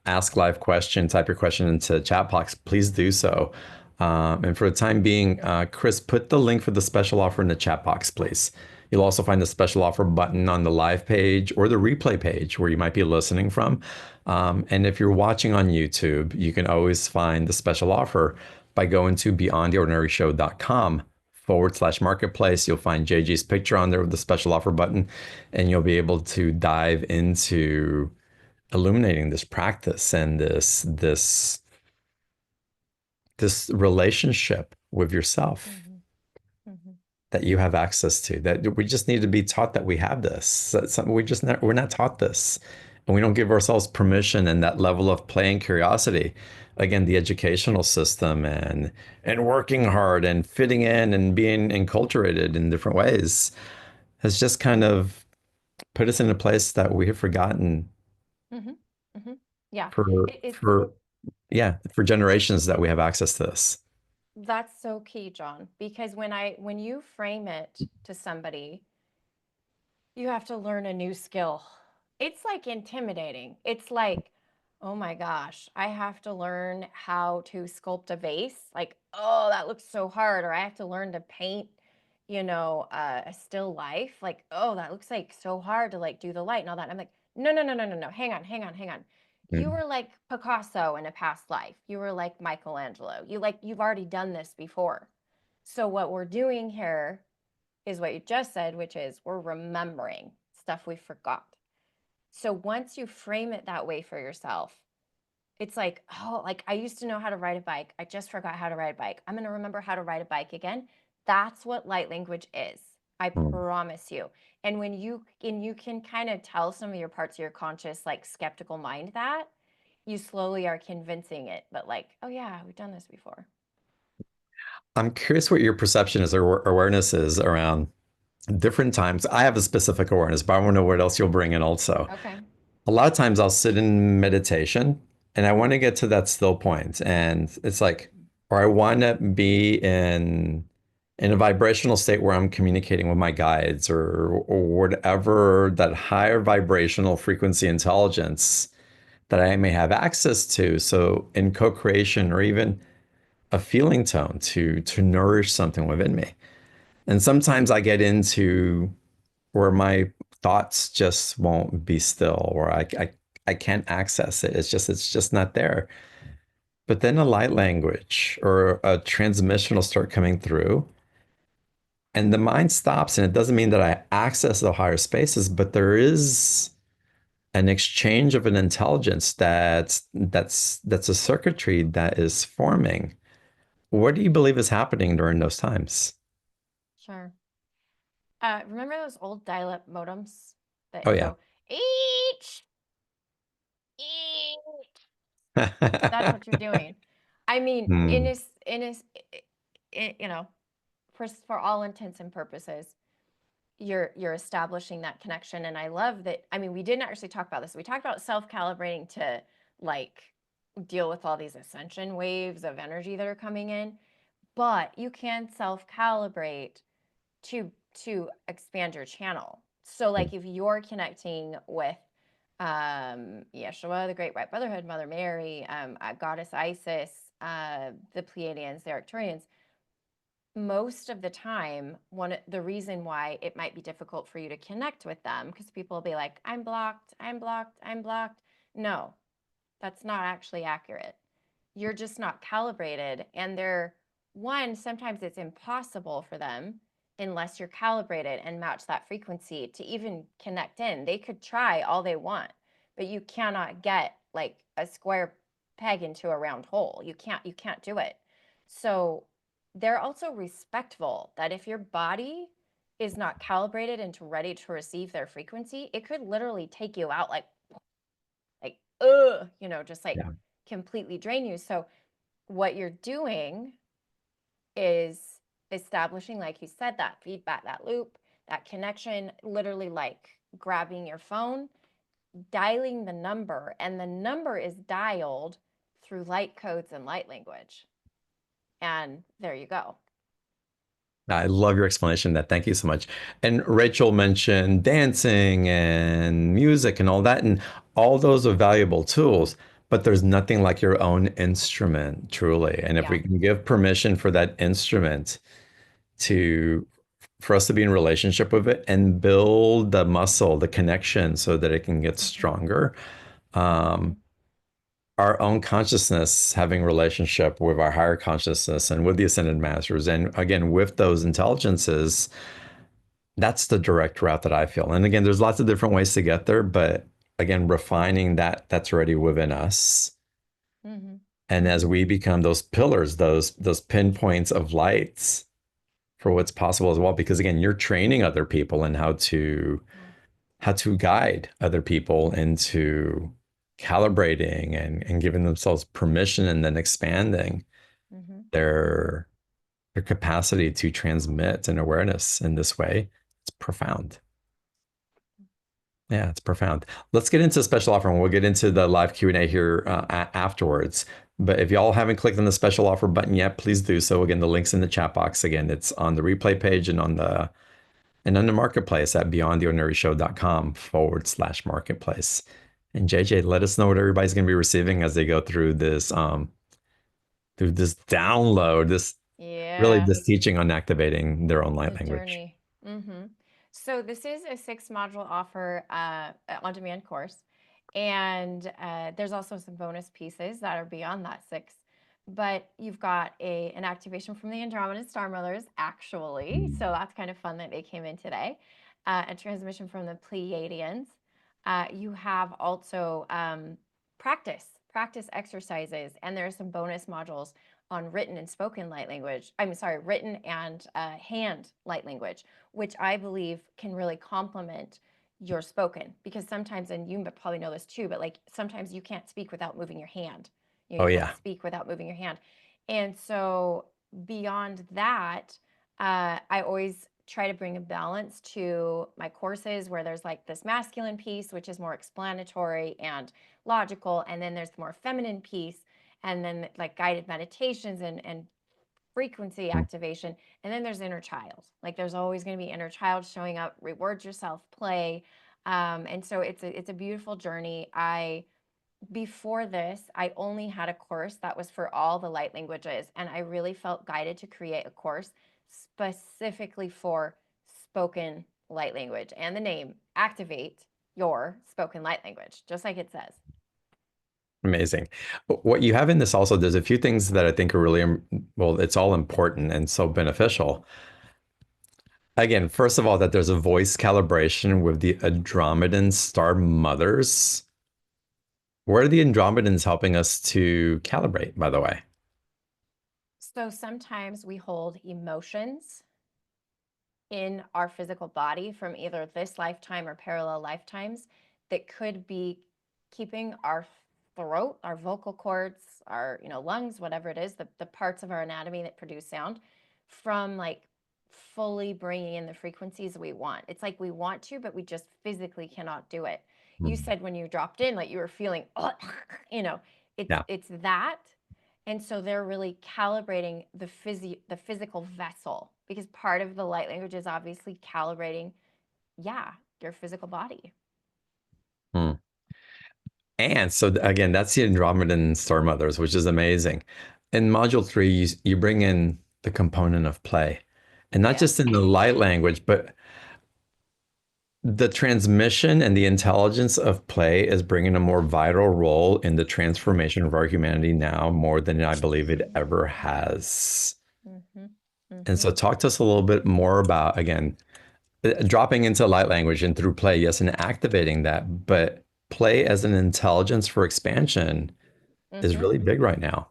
Speaker 1: ask live question, type your question into the chat box, please do so. And for the time being, Chris, put the link for the special offer in the chat box, please. You'll also find the special offer button on the live page or the replay page where you might be listening from. And if you're watching on YouTube, you can always find the special offer by going to beyondtheordinaryshow.com /marketplace. You'll find JG's picture on there with the special offer button, and you'll be able to dive into illuminating this practice and this relationship with yourself
Speaker 2: Hmm. Hmm.
Speaker 1: that you have access to. That we just need to be taught that we have this. That's something we're not taught this, and we don't give ourselves permission and that level of play and curiosity. Again, the educational system and working hard and fitting in and being enculturated in different ways has just kind of put us in a place that we have forgotten
Speaker 2: Hmm. Hmm. Yeah, it's
Speaker 1: for yeah, for generations that we have access to this.
Speaker 2: that's so key, John, because when you frame it to somebody, you have to learn a new skill. It's like intimidating. It's like, oh my gosh, I have to learn how to sculpt a vase. Like, oh, that looks so hard. Or I have to learn to paint, a still life. Like, oh, that looks like so hard to like do the light and all that. And I'm like, no, no, no, no, no, no. Hang on, hang on, hang on. You
Speaker 1: Mm.
Speaker 2: were like Picasso in a past life. You were like Michelangelo. You've already done this before. So what we're doing here is what you just said, which is we're remembering stuff we forgot. So once you frame it that way for yourself, it's like, oh, like I used to know how to ride a bike. I just forgot how to ride a bike. I'm going to remember how to ride a bike again. That's what light language is. I
Speaker 1: Mm.
Speaker 2: promise you. And when you can kind of tell some of your parts of your conscious, like skeptical mind that, you slowly are convincing it, but like, oh yeah, we've done this before.
Speaker 1: I'm curious what your perception is or awareness is around different times. I have a specific awareness, but I want to know what else you'll bring in also.
Speaker 2: Okay.
Speaker 1: A lot of times I'll sit in meditation and I want to get to that still point. And it's like, or I want to be in a vibrational state where I'm communicating with my guides or whatever that higher vibrational frequency intelligence that I may have access to. So in co-creation or even a feeling tone to nourish something within me. And sometimes I get into where my thoughts just won't be still, or I can't access it. It's just not there. But then a light language or a transmission will start coming through, and the mind stops. And it doesn't mean that I access the higher spaces, but there is an exchange of an intelligence that's a circuitry that is forming. What do you believe is happening during those times?
Speaker 2: Sure. Remember those old dial-up modems that
Speaker 1: Oh
Speaker 2: you
Speaker 1: yeah.
Speaker 2: go, each, each. That's what you're doing. I mean,
Speaker 1: Hmm.
Speaker 2: you know, for all intents and purposes, you're establishing that connection. And I love that. I mean, we didn't actually talk about this. We talked about self-calibrating to like deal with all these ascension waves of energy that are coming in, but you can self-calibrate to expand your channel. So like if you're connecting with Yeshua, the Great White Brotherhood, Mother Mary, Goddess Isis, the Pleiadians, the Arcturians, most of the time, the reason why it might be difficult for you to connect with them, because people will be like, I'm blocked, I'm blocked, I'm blocked. No, that's not actually accurate. You're just not calibrated. And sometimes it's impossible for them unless you're calibrated and match that frequency to even connect in. They could try all they want, but you cannot get like a square peg into a round hole. You can't do it. So they're also respectful that if your body is not calibrated and ready to receive their frequency, it could literally take you out like just like
Speaker 1: Yeah.
Speaker 2: completely drain you. So what you're doing is establishing, like you said, that feedback, that loop, that connection, literally like grabbing your phone, dialing the number, and the number is dialed through light codes and light language. And there you go.
Speaker 1: I love your explanation of that. Thank you so much. And Rachel mentioned dancing and music and all that, and all those are valuable tools, but there's nothing like your own instrument, truly. And if
Speaker 2: Yeah.
Speaker 1: we can give permission for that instrument to for us to be in relationship with it and build the muscle, the connection so that it can get
Speaker 2: Mhm.
Speaker 1: stronger,
Speaker 2: Mhm.
Speaker 1: um, our own consciousness having relationship with our higher consciousness and with the ascended masters, and again with those intelligences, that's the direct route that I feel. And again, there's lots of different ways to get there, but again, refining that's already within us.
Speaker 2: Mm-hmm.
Speaker 1: And as
Speaker 2: Mm-hmm.
Speaker 1: we become those pillars, those pinpoints of lights for what's possible as well, because again, you're training other people in
Speaker 2: Yeah.
Speaker 1: how to guide other people into calibrating and giving themselves permission and then expanding
Speaker 2: Mm-hmm.
Speaker 1: their their capacity to transmit an awareness in this way. It's profound. Yeah, it's profound. Let's get into a special offer and we'll get into the live Q&A here afterwards. But if y'all haven't clicked on the special offer button yet, please do so. Again, the link's in the chat box. Again, it's on the replay page and on the marketplace at beyondtheordinaryshow.com/marketplace. And JJ, let us know what everybody's going to be receiving as they go through this download, this really
Speaker 2: Yeah.
Speaker 1: this teaching on activating their own light
Speaker 2: The
Speaker 1: language.
Speaker 2: journey. Mm-hmm. So this is a 6 module offer on-demand course. And there's also some bonus pieces that are beyond that 6. But you've got an activation from the Andromedan Star Mothers, actually. So that's kind of fun that they came in today. A transmission from the Pleiadians. You have also practice exercises, and there are some bonus modules on written and spoken light language. I'm sorry, written and hand light language, which I believe can really complement your spoken, because sometimes, and you probably know this too, but like sometimes you can't speak without moving your hand.
Speaker 1: Oh
Speaker 2: You can't
Speaker 1: yeah.
Speaker 2: speak without moving your hand. And so beyond that, I always try to bring a balance to my courses where there's like this masculine piece, which is more explanatory and logical, and then there's the more feminine piece, and then like guided meditations and frequency activation, and then there's inner child. Like there's always going to be inner child showing up. Reward yourself, play. And so it's a beautiful journey. I Before this, I only had a course that was for all the light languages, and I really felt guided to create a course specifically for spoken light language, and the name activate your spoken light language, just like it says.
Speaker 1: Amazing. What you have in this also, there's a few things that I think are really, well, it's all important and so beneficial. Again, first of all, that there's a voice calibration with the Andromedan Star Mothers. Where are the Andromedans helping us to calibrate, by the way?
Speaker 2: So sometimes we hold emotions in our physical body from either this lifetime or parallel lifetimes that could be keeping our throat, our vocal cords, our lungs, whatever it is, the parts of our anatomy that produce sound, from like fully bringing in the frequencies we want. It's like we want to, but we just physically cannot do it. You
Speaker 1: Hmm.
Speaker 2: said when you dropped in, like you were feeling, you know,
Speaker 1: Yeah.
Speaker 2: it's that. And so they're really calibrating the physical vessel, because part of the light language is obviously calibrating, yeah, your physical body.
Speaker 1: Hmm. And so again, that's the Andromedan Star Mothers, which is amazing. In module 3, you bring in the component of play. And not
Speaker 2: Yes.
Speaker 1: just in the light language, but the transmission and the intelligence of play is bringing a more vital role in the transformation of our humanity now more than I believe it ever has.
Speaker 2: Mm-hmm.
Speaker 1: And
Speaker 2: Mm-hmm.
Speaker 1: so, talk to us a little bit more about, again, dropping into light language and through play, yes, and activating that, but play as an intelligence for expansion is
Speaker 2: Mm-hmm.
Speaker 1: really big right now.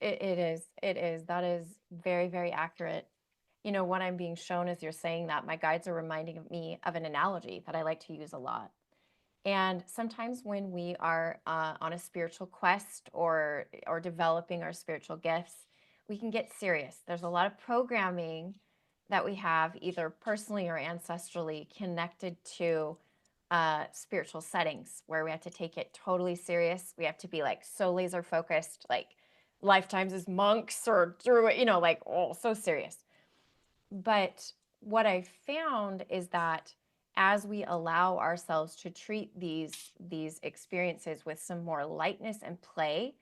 Speaker 2: It is. It is. That is very, very accurate. What I'm being shown as you're saying that, my guides are reminding me of an analogy that I like to use a lot. And sometimes when we are on a spiritual quest or developing our spiritual gifts, we can get serious. There's a lot of programming that we have, either personally or ancestrally, connected to spiritual settings where we have to take it totally serious. We have to be like so laser focused, like lifetimes as monks or through it, like, oh, so serious. But what I found is that as we allow ourselves to treat these experiences with some more lightness and play,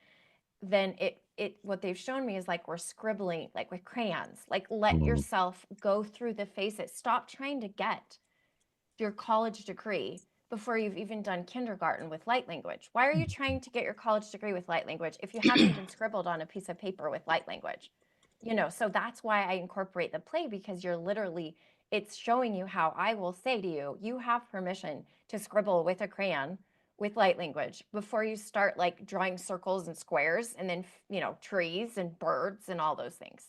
Speaker 2: then it what they've shown me is like we're scribbling like with crayons. Like let yourself go through the phases. Stop trying to get your college degree before you've even done kindergarten with light language? Why are you trying to get your college degree with light language if you haven't even scribbled on a piece of paper with light language? So that's why I incorporate the play, because you're literally, it's showing you how I will say to you, you have permission to scribble with a crayon with light language before you start like drawing circles and squares and then, trees and birds and all those things.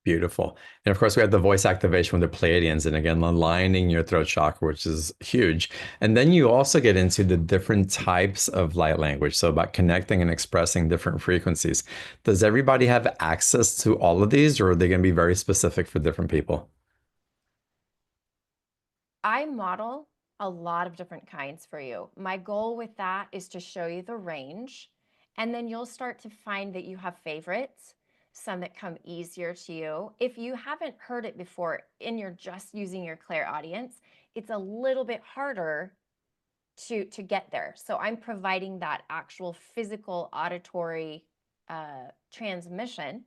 Speaker 1: Beautiful. And of course, we had the voice activation with the Pleiadians, and again, aligning your throat chakra, which is huge. And then you also get into the different types of light language. So, about connecting and expressing different frequencies. Does everybody have access to all of these, or are they going to be very specific for different people?
Speaker 2: I model a lot of different kinds for you. My goal with that is to show you the range, and then you'll start to find that you have favorites, some that come easier to you. If you haven't heard it before and you're just using your clairaudience, it's a little bit harder to get there. So I'm providing that actual physical auditory transmission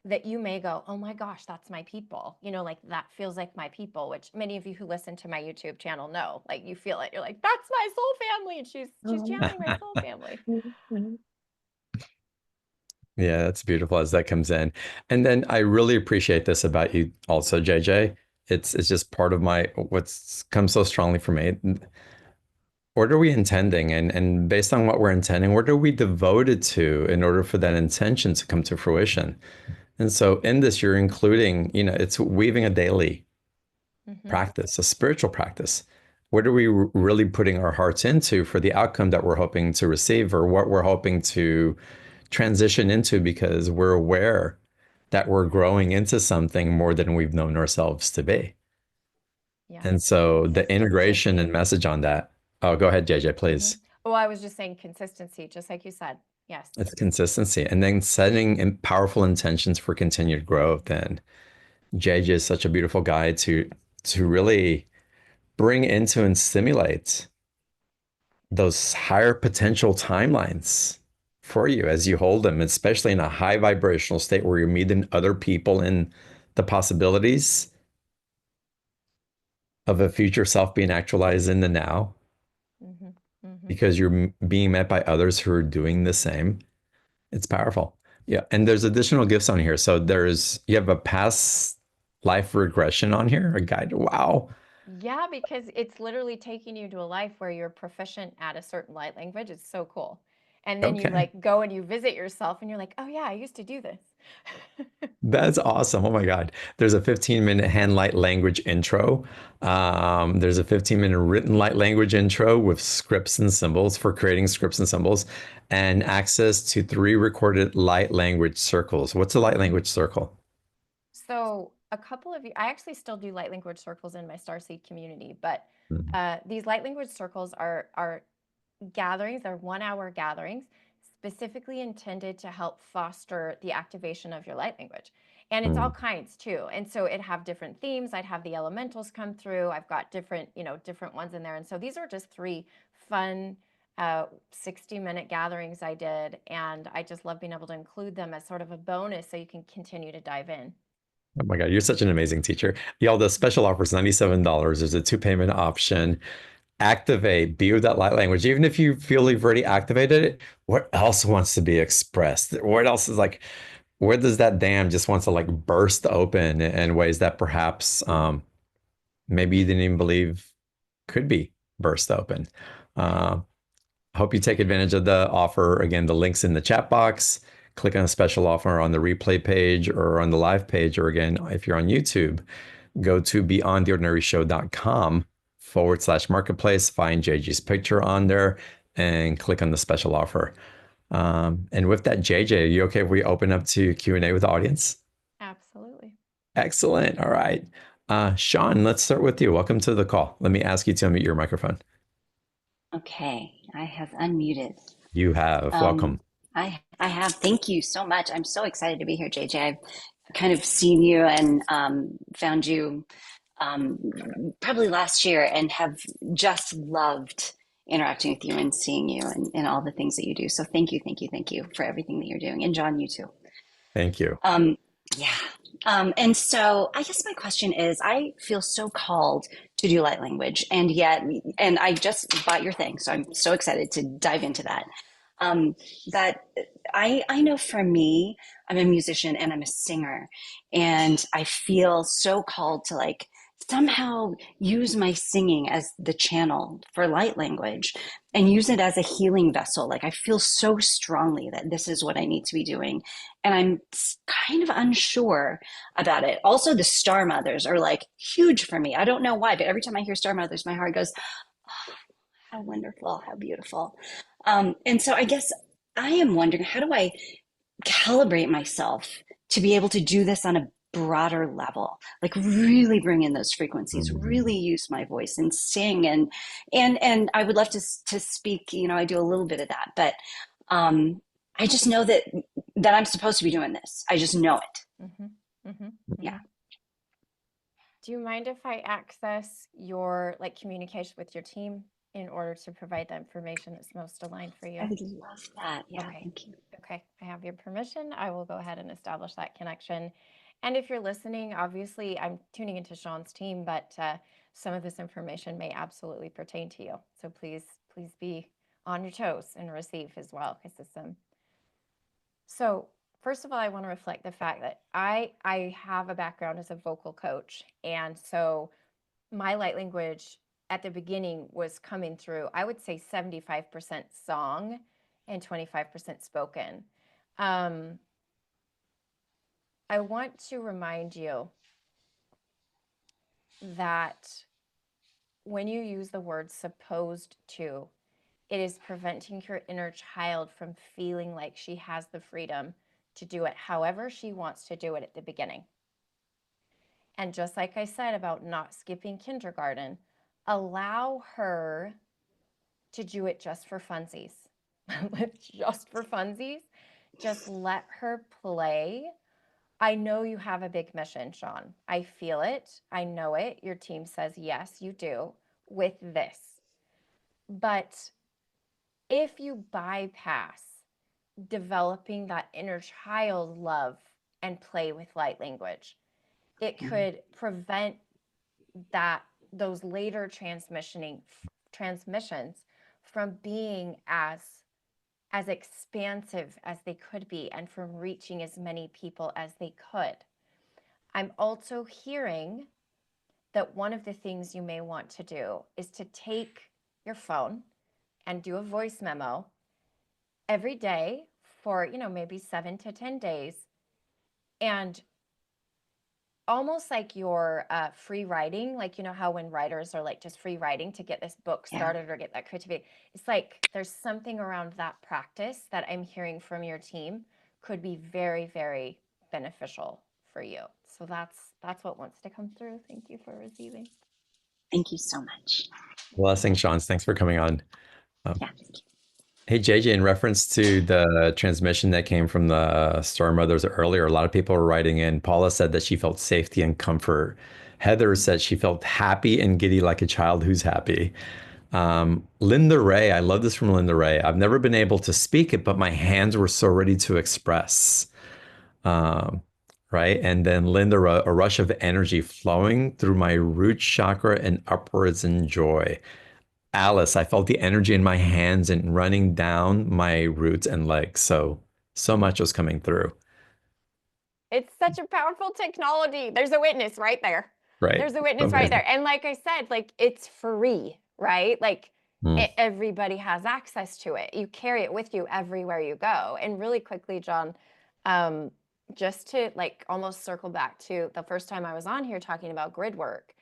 Speaker 2: that you may go, oh my gosh, that's my people. Like that feels like my people, which many of you who listen to my YouTube channel know. Like you feel it. You're like, that's my soul family. And she's channeling my soul family.
Speaker 1: Yeah, that's beautiful as that comes in. And then I really appreciate this about you also, JJ. It's just part of my what's come so strongly for me. What are we intending? And based on what we're intending, what are we devoted to in order for that intention to come to fruition? And so in this, you're including, it's weaving a daily
Speaker 2: Mm-hmm.
Speaker 1: practice, a spiritual practice. What are we really putting our hearts into for the outcome that we're hoping to receive, or what we're hoping to transition into, because we're aware that we're growing into something more than we've known ourselves to be.
Speaker 2: Yeah.
Speaker 1: And so the integration
Speaker 2: Consistency.
Speaker 1: and message on that. Oh, go ahead, JJ,
Speaker 2: Mm-hmm.
Speaker 1: please.
Speaker 2: Oh, I was just saying consistency, just like you said. Yes.
Speaker 1: It's consistency and then setting powerful intentions for continued growth. And JJ is such a beautiful guide to really bring into and stimulate those higher potential timelines for you as you hold them, especially in a high vibrational state where you're meeting other people and the possibilities of a future self being actualized in the now,
Speaker 2: Mm-hmm. Mm-hmm.
Speaker 1: because you're being met by others who are doing the same. It's powerful. Yeah. And there's additional gifts on here. So you have a past life regression on here, a guide. Wow.
Speaker 2: Yeah, because it's literally taking you to a life where you're proficient at a certain light language. It's so cool. And then you
Speaker 1: Okay.
Speaker 2: like go and you visit yourself and you're like, oh yeah, I used to do this.
Speaker 1: That's awesome. Oh my God. There's a 15-minute hand light language intro. There's a 15-minute written light language intro with scripts and symbols for creating scripts and symbols, and access to 3 recorded light language circles. What's a light language circle?
Speaker 2: So a couple of you, I actually still do light language circles in my Starseed community, but
Speaker 1: Mhm.
Speaker 2: these light language circles are gatherings, they're 1 hour gatherings specifically intended to help foster the activation of your light language. And it's all
Speaker 1: Mm.
Speaker 2: kinds too. And so it have different themes. I'd have the elementals come through. I've got different, different ones in there. And so these are just 3 fun 60-minute gatherings I did. And I just love being able to include them as sort of a bonus so you can continue to dive in.
Speaker 1: Oh my God, you're such an amazing teacher. Y'all, the special offer is $97. There's a 2 payment option. Activate, be with that light language. Even if you feel you've already activated it, what else wants to be expressed? What else is like, where does that dam just wants to like burst open in ways that perhaps maybe you didn't even believe could be burst open?
Speaker 2: Right.
Speaker 1: Uh, Hope you take advantage of the offer. Again, the link's in the chat box. Click on a special offer on the replay page or on the live page. Or again, if you're on YouTube, go to beyondtheordinaryshow.com/marketplace, find JJ's picture on there, and click on the special offer. And with that, JJ, are you okay if we open up to Q&A with the audience?
Speaker 2: Absolutely.
Speaker 1: Excellent. All right. Sean, let's start with you. Welcome to the call. Let me ask you to unmute your microphone.
Speaker 3: Okay, I have unmuted.
Speaker 1: You have.
Speaker 3: Um,
Speaker 1: Welcome.
Speaker 3: I have. Thank you so much. I'm so excited to be here, JJ. I've kind of seen you and found you um, probably last year and have just loved interacting with you and seeing you and all the things that you do. So thank you for everything that you're doing. And John, you too.
Speaker 1: Thank you.
Speaker 3: Yeah. And so I guess my question is, I feel so called to do light language. And I just bought your thing, so I'm so excited to dive into that. Um, that I know for me, I'm a musician and I'm a singer, and I feel so called to like somehow use my singing as the channel for light language and use it as a healing vessel. Like I feel so strongly that this is what I need to be doing. And I'm kind of unsure about it. Also, the Star Mothers are like huge for me. I don't know why, but every time I hear Star Mothers, my heart goes, oh, how wonderful, how beautiful. And so I guess I am wondering, how do I calibrate myself to be able to do this on a broader level, like really bring in those frequencies, really use my voice and sing, and I would love to speak. You know, I do a little bit of that, but I just know that I'm supposed to be doing this. I just know it. Yeah.
Speaker 2: Do you mind if I access your like communication with your team in order to provide the information that's most aligned for you?
Speaker 3: I would love that. Yeah,
Speaker 2: Okay.
Speaker 3: thank you.
Speaker 2: Okay, I have your permission. I will go ahead and establish that connection. And if you're listening, obviously I'm tuning into Sean's team, but some of this information may absolutely pertain to you. So please be on your toes and receive as well, because it's So first of all, I want to reflect the fact that I have a background as a vocal coach, and so my light language at the beginning was coming through, I would say 75% song and 25% spoken. I want to remind you that when you use the word supposed to, it is preventing your inner child from feeling like she has the freedom to do it however she wants to do it at the beginning. And just like I said about not skipping kindergarten, allow her to do it just for funsies. Just for funsies. Just let her play. I know you have a big mission, Sean. I feel it. I know it. Your team says, yes, you do with this. But if you bypass developing that inner child love and play with light language, it could prevent those later transmissions from being as expansive as they could be and from reaching as many people as they could. I'm also hearing that one of the things you may want to do is to take your phone and do a voice memo every day for, maybe 7 to 10 days, and almost like you're free writing, like, how when writers are like just free writing to get this book started or get that creativity, it's like there's something around that practice that I'm hearing from your team could be very, very beneficial for you. So that's what wants to come through. Thank you for receiving.
Speaker 3: Thank you so much.
Speaker 1: Blessing, Sean. Thanks for coming on.
Speaker 3: Yeah.
Speaker 1: Hey, JJ, in reference to the transmission that came from the Star Mothers earlier, a lot of people were writing in. Paula said that she felt safety and comfort. Heather said she felt happy and giddy like a child who's happy. Linda Ray, I love this from Linda Ray. I've never been able to speak it, but my hands were so ready to express. Right. And then Linda, a rush of energy flowing through my root chakra and upwards in joy. Alice, I felt the energy in my hands and running down my roots and legs. So much was coming through.
Speaker 2: It's such a powerful technology. There's a witness right there.
Speaker 1: Right.
Speaker 2: There's a witness right there. And like I said, like it's free, right? Like everybody has access to it. You carry it with you everywhere you go. And really quickly, John, just to like almost circle back to the first time I was on here talking about grid work.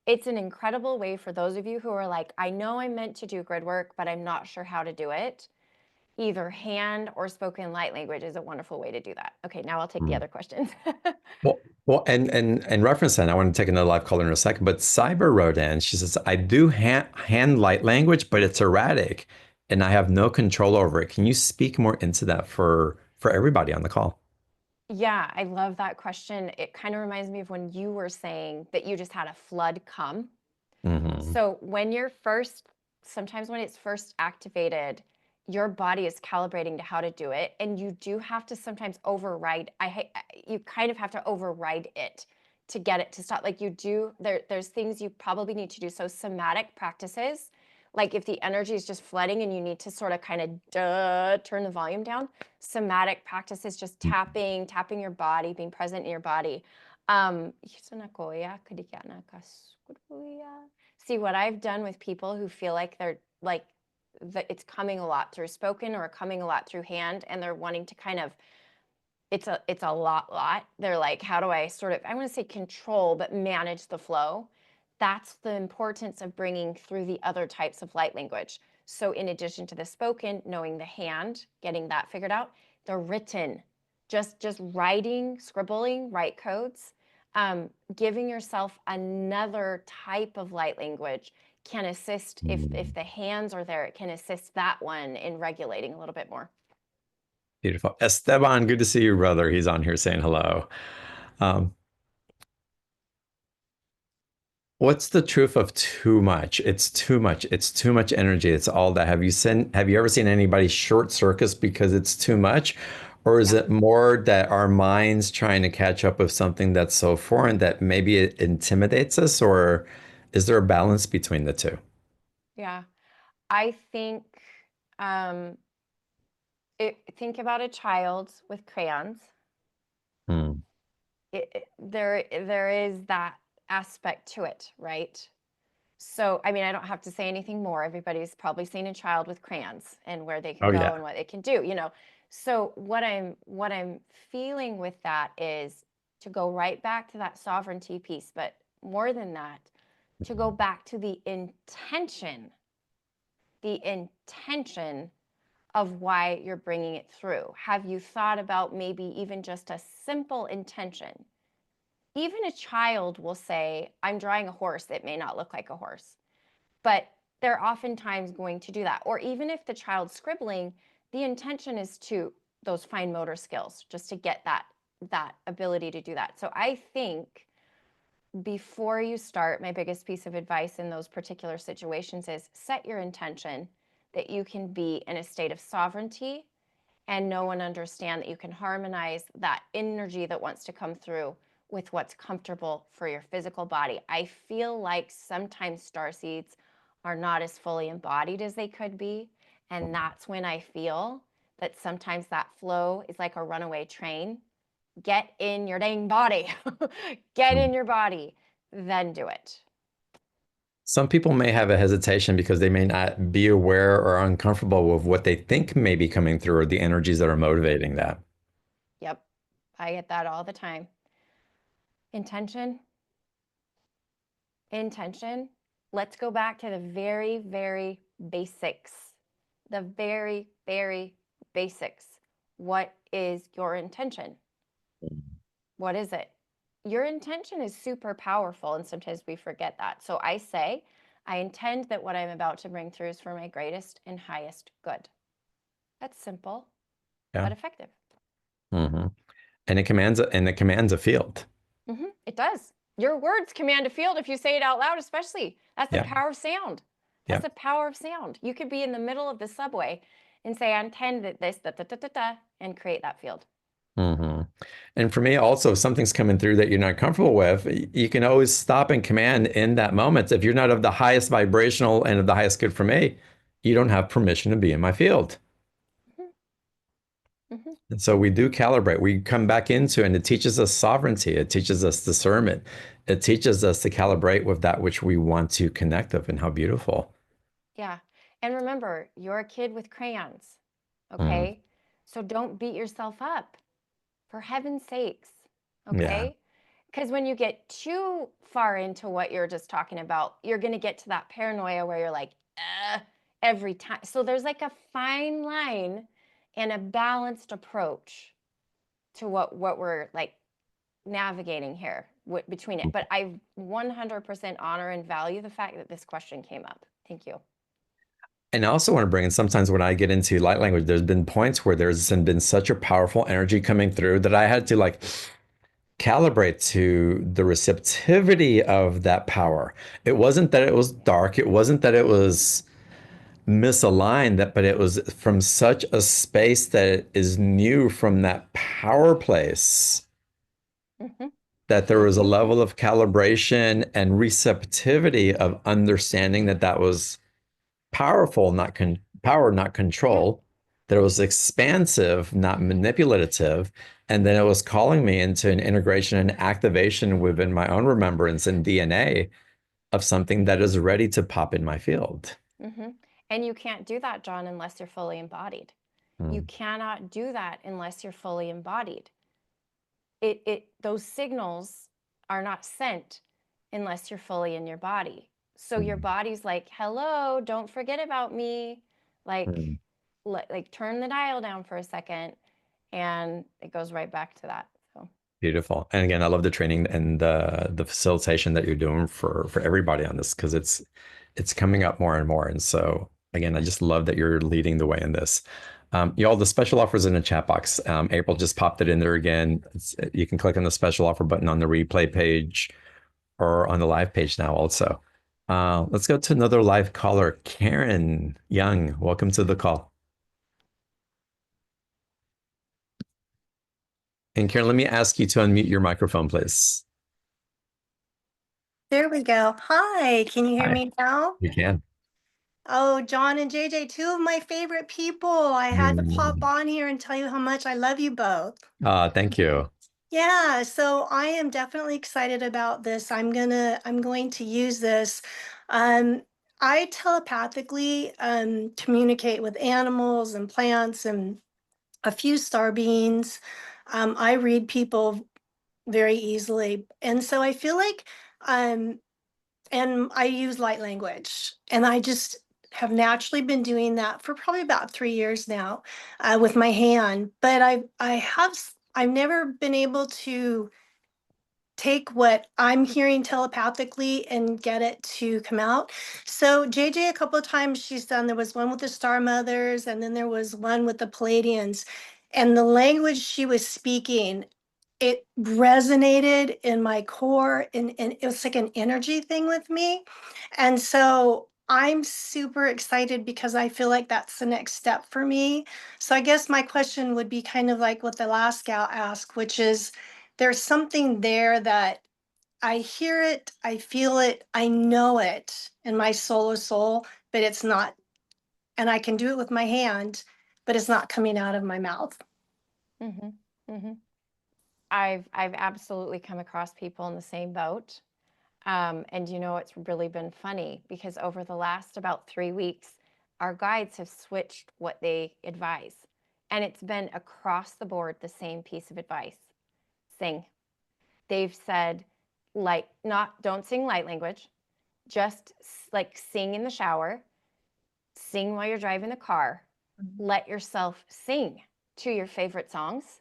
Speaker 2: It's an incredible way for those of you who are like, I know I'm meant to do grid work, but I'm not sure how to do it. Either hand or spoken light language is a wonderful way to do that. Okay, now I'll take the other questions.
Speaker 1: Well, and reference that, I want to take another live caller in a second, but Cyber Rodan, she says, I do hand light language, but it's erratic and I have no control over it. Can you speak more into that for everybody on the call?
Speaker 2: Yeah, I love that question. It kind of reminds me of when you were saying that you just had a flood come. So when sometimes when it's first activated, your body is calibrating to how to do it. And you do have to sometimes override. You kind of have to override it to get it to stop. Like you do, there's things you probably need to do. So somatic practices, like if the energy is just flooding and you need to sort of kind of turn the volume down, somatic practices, just tapping your body, being present in your body. See, what I've done with people who feel like they're like that it's coming a lot through spoken or coming a lot through hand, and they're wanting to kind of it's a lot. They're like, how do I sort of, I want to say control, but manage the flow? That's the importance of bringing through the other types of light language. So in addition to the spoken, knowing the hand, getting that figured out, the written, just writing, scribbling, write codes, giving yourself another type of light language can assist. If the hands are there, it can assist that one in regulating a little bit more.
Speaker 1: Beautiful. Esteban, good to see you, brother. He's on here saying hello. Um, what's the truth of too much? It's too much. It's too much energy. It's all that. Have you ever seen anybody short circuits because it's too much? Or is it more that our minds trying to catch up with something that's so foreign that maybe it intimidates us? Or is there a balance between the two?
Speaker 2: Yeah, I think um, think about a child with crayons.
Speaker 1: Hmm.
Speaker 2: There is that aspect to it, right? So, I mean, I don't have to say anything more. Everybody's probably seen a child with crayons and where they can
Speaker 1: Oh,
Speaker 2: go
Speaker 1: yeah.
Speaker 2: and what it can do, you know. So what I'm feeling with that is to go right back to that sovereignty piece, but more than that, to go back to the intention of why you're bringing it through. Have you thought about maybe even just a simple intention? Even a child will say, I'm drawing a horse. It may not look like a horse, but they're oftentimes going to do that. Or even if the child's scribbling, the intention is to those fine motor skills, just to get that ability to do that. So I think before you start, my biggest piece of advice in those particular situations is set your intention that you can be in a state of sovereignty and know and understand that you can harmonize that energy that wants to come through with what's comfortable for your physical body. I feel like sometimes star seeds are not as fully embodied as they could be. And that's when I feel that sometimes that flow is like a runaway train. Get in your dang body. Get in your body, then do it.
Speaker 1: Some people may have a hesitation because they may not be aware or uncomfortable with what they think may be coming through or the energies that are motivating that.
Speaker 2: Yep. I get that all the time. Intention. Let's go back to the very, very basics. The very, very basics. What is your intention? What is it? Your intention is super powerful, and sometimes we forget that. So I say, I intend that what I'm about to bring through is for my greatest and highest good. That's simple,
Speaker 1: Yeah.
Speaker 2: but effective.
Speaker 1: Hmm. And it commands a field.
Speaker 2: It does. Your words command a field if you say it out loud, especially. That's the
Speaker 1: Yeah.
Speaker 2: power of sound. That's
Speaker 1: Yeah.
Speaker 2: the power of sound. You could be in the middle of the subway and say, I intend that this, da, da, da, da, da, and create that field.
Speaker 1: Hmm. And for me, also, if something's coming through that you're not comfortable with, you can always stop and command in that moment. If you're not of the highest vibrational and of the highest good for me, you don't have permission to be in my field.
Speaker 2: Mm-hmm.
Speaker 1: And so we do calibrate. We come back into, and it teaches us sovereignty. It teaches us discernment. It teaches us to calibrate with that which we want to connect with, and how beautiful.
Speaker 2: Yeah. And remember, you're a kid with crayons.
Speaker 1: Mm,
Speaker 2: Okay. So don't beat yourself up, for heaven's sakes.
Speaker 1: yeah.
Speaker 2: Okay. Because when you get too far into what you're just talking about, you're going to get to that paranoia where you're like, every time. So there's like a fine line and a balanced approach to what we're like navigating here between it. But I 100% honor and value the fact that this question came up. Thank you.
Speaker 1: And I also want to bring in sometimes when I get into light language, there's been points where there's been such a powerful energy coming through that I had to like calibrate to the receptivity of that power. It wasn't that it was dark. It wasn't that it was misaligned, but it was from such a space that is new from that power place
Speaker 2: Mm-hmm.
Speaker 1: that there was a level of calibration and receptivity of understanding that that was powerful, power, not control, that it was expansive, not manipulative, and then it was calling me into an integration and activation within my own remembrance and DNA of something that is ready to pop in my field.
Speaker 2: Mm-hmm. And you can't do that, John, unless you're fully embodied. You cannot do that unless you're fully embodied. Those signals are not sent unless you're fully in your body. So your body's like, hello, don't forget about me. Like, like turn the dial down for a second, and it goes right back to that. So
Speaker 1: Beautiful. And again, I love the training and the facilitation that you're doing for everybody on this, because it's coming up more and more. And so again, I just love that you're leading the way in this. Y'all, the special offers in the chat box. April just popped it in there again. You can click on the special offer button on the replay page or on the live page now also. Let's go to another live caller, Karen Young. Welcome to the call. And Karen, let me ask you to unmute your microphone, please.
Speaker 4: There we go. Hi, can you hear
Speaker 1: Hi.
Speaker 4: me now?
Speaker 1: You can.
Speaker 4: Oh, John and JJ, two of my favorite people. I had to pop on here and tell you how much I love you both.
Speaker 1: Thank you.
Speaker 4: Yeah, so I am definitely excited about this. I'm going to use this. I telepathically communicate with animals and plants and a few star beings. I read people very easily. And so I feel like and I use light language, and I just have naturally been doing that for probably about 3 years now with my hand. But I've never been able to take what I'm hearing telepathically and get it to come out. So JJ, a couple of times she's done, there was one with the Star Mothers, and then there was one with the Pleiadians. And the language she was speaking, it resonated in my core, and it was like an energy thing with me. And so I'm super excited because I feel like that's the next step for me. So I guess my question would be kind of like what the last gal asked, which is there's something there that I hear it, I feel it, I know it in my soul, but it's not, and I can do it with my hand, but it's not coming out of my mouth.
Speaker 2: mm-hmm. Mm-hmm. I've absolutely come across people in the same boat. And you know, it's really been funny because over the last about 3 weeks, our guides have switched what they advise. And it's been across the board the same piece of advice. Sing. They've said, like, don't sing light language, just like sing in the shower, sing while you're driving the car, let yourself sing to your favorite songs.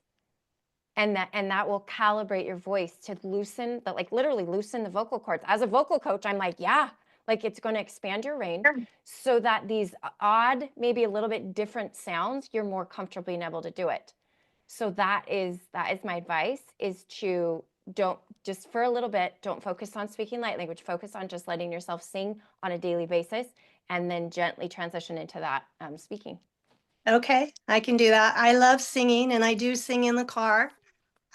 Speaker 2: And that will calibrate your voice to loosen the, like literally loosen the vocal cords. As a vocal coach, I'm like, yeah, like it's going to expand your range so that these odd, maybe a little bit different sounds, you're more comfortable being able to do it. So that is my advice, is to don't, just for a little bit, don't focus on speaking light language, focus on just letting yourself sing on a daily basis, and then gently transition into that speaking.
Speaker 4: Okay, I can do that. I love singing, and I do sing in the car.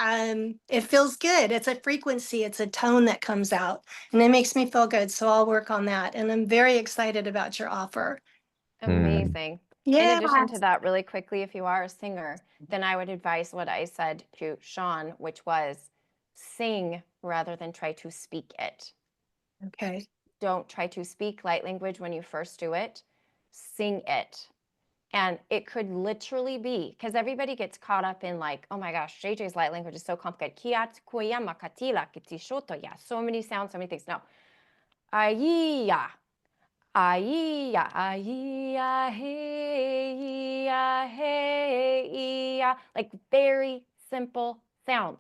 Speaker 4: It feels good. It's a frequency, it's a tone that comes out, and it makes me feel good. So I'll work on that. And I'm very excited about your offer.
Speaker 2: Amazing.
Speaker 4: Yeah.
Speaker 2: In addition to that, really quickly, if you are a singer, then I would advise what I said to Sean, which was sing rather than try to speak it.
Speaker 4: Okay.
Speaker 2: Don't try to speak light language when you first do it. Sing it. And it could literally be, because everybody gets caught up in like, oh my gosh, JJ's light language is so complicated. So many sounds, so many things. No. Aiya. Aiya, aiya, hey, ya, hey, ya. Like very simple sounds.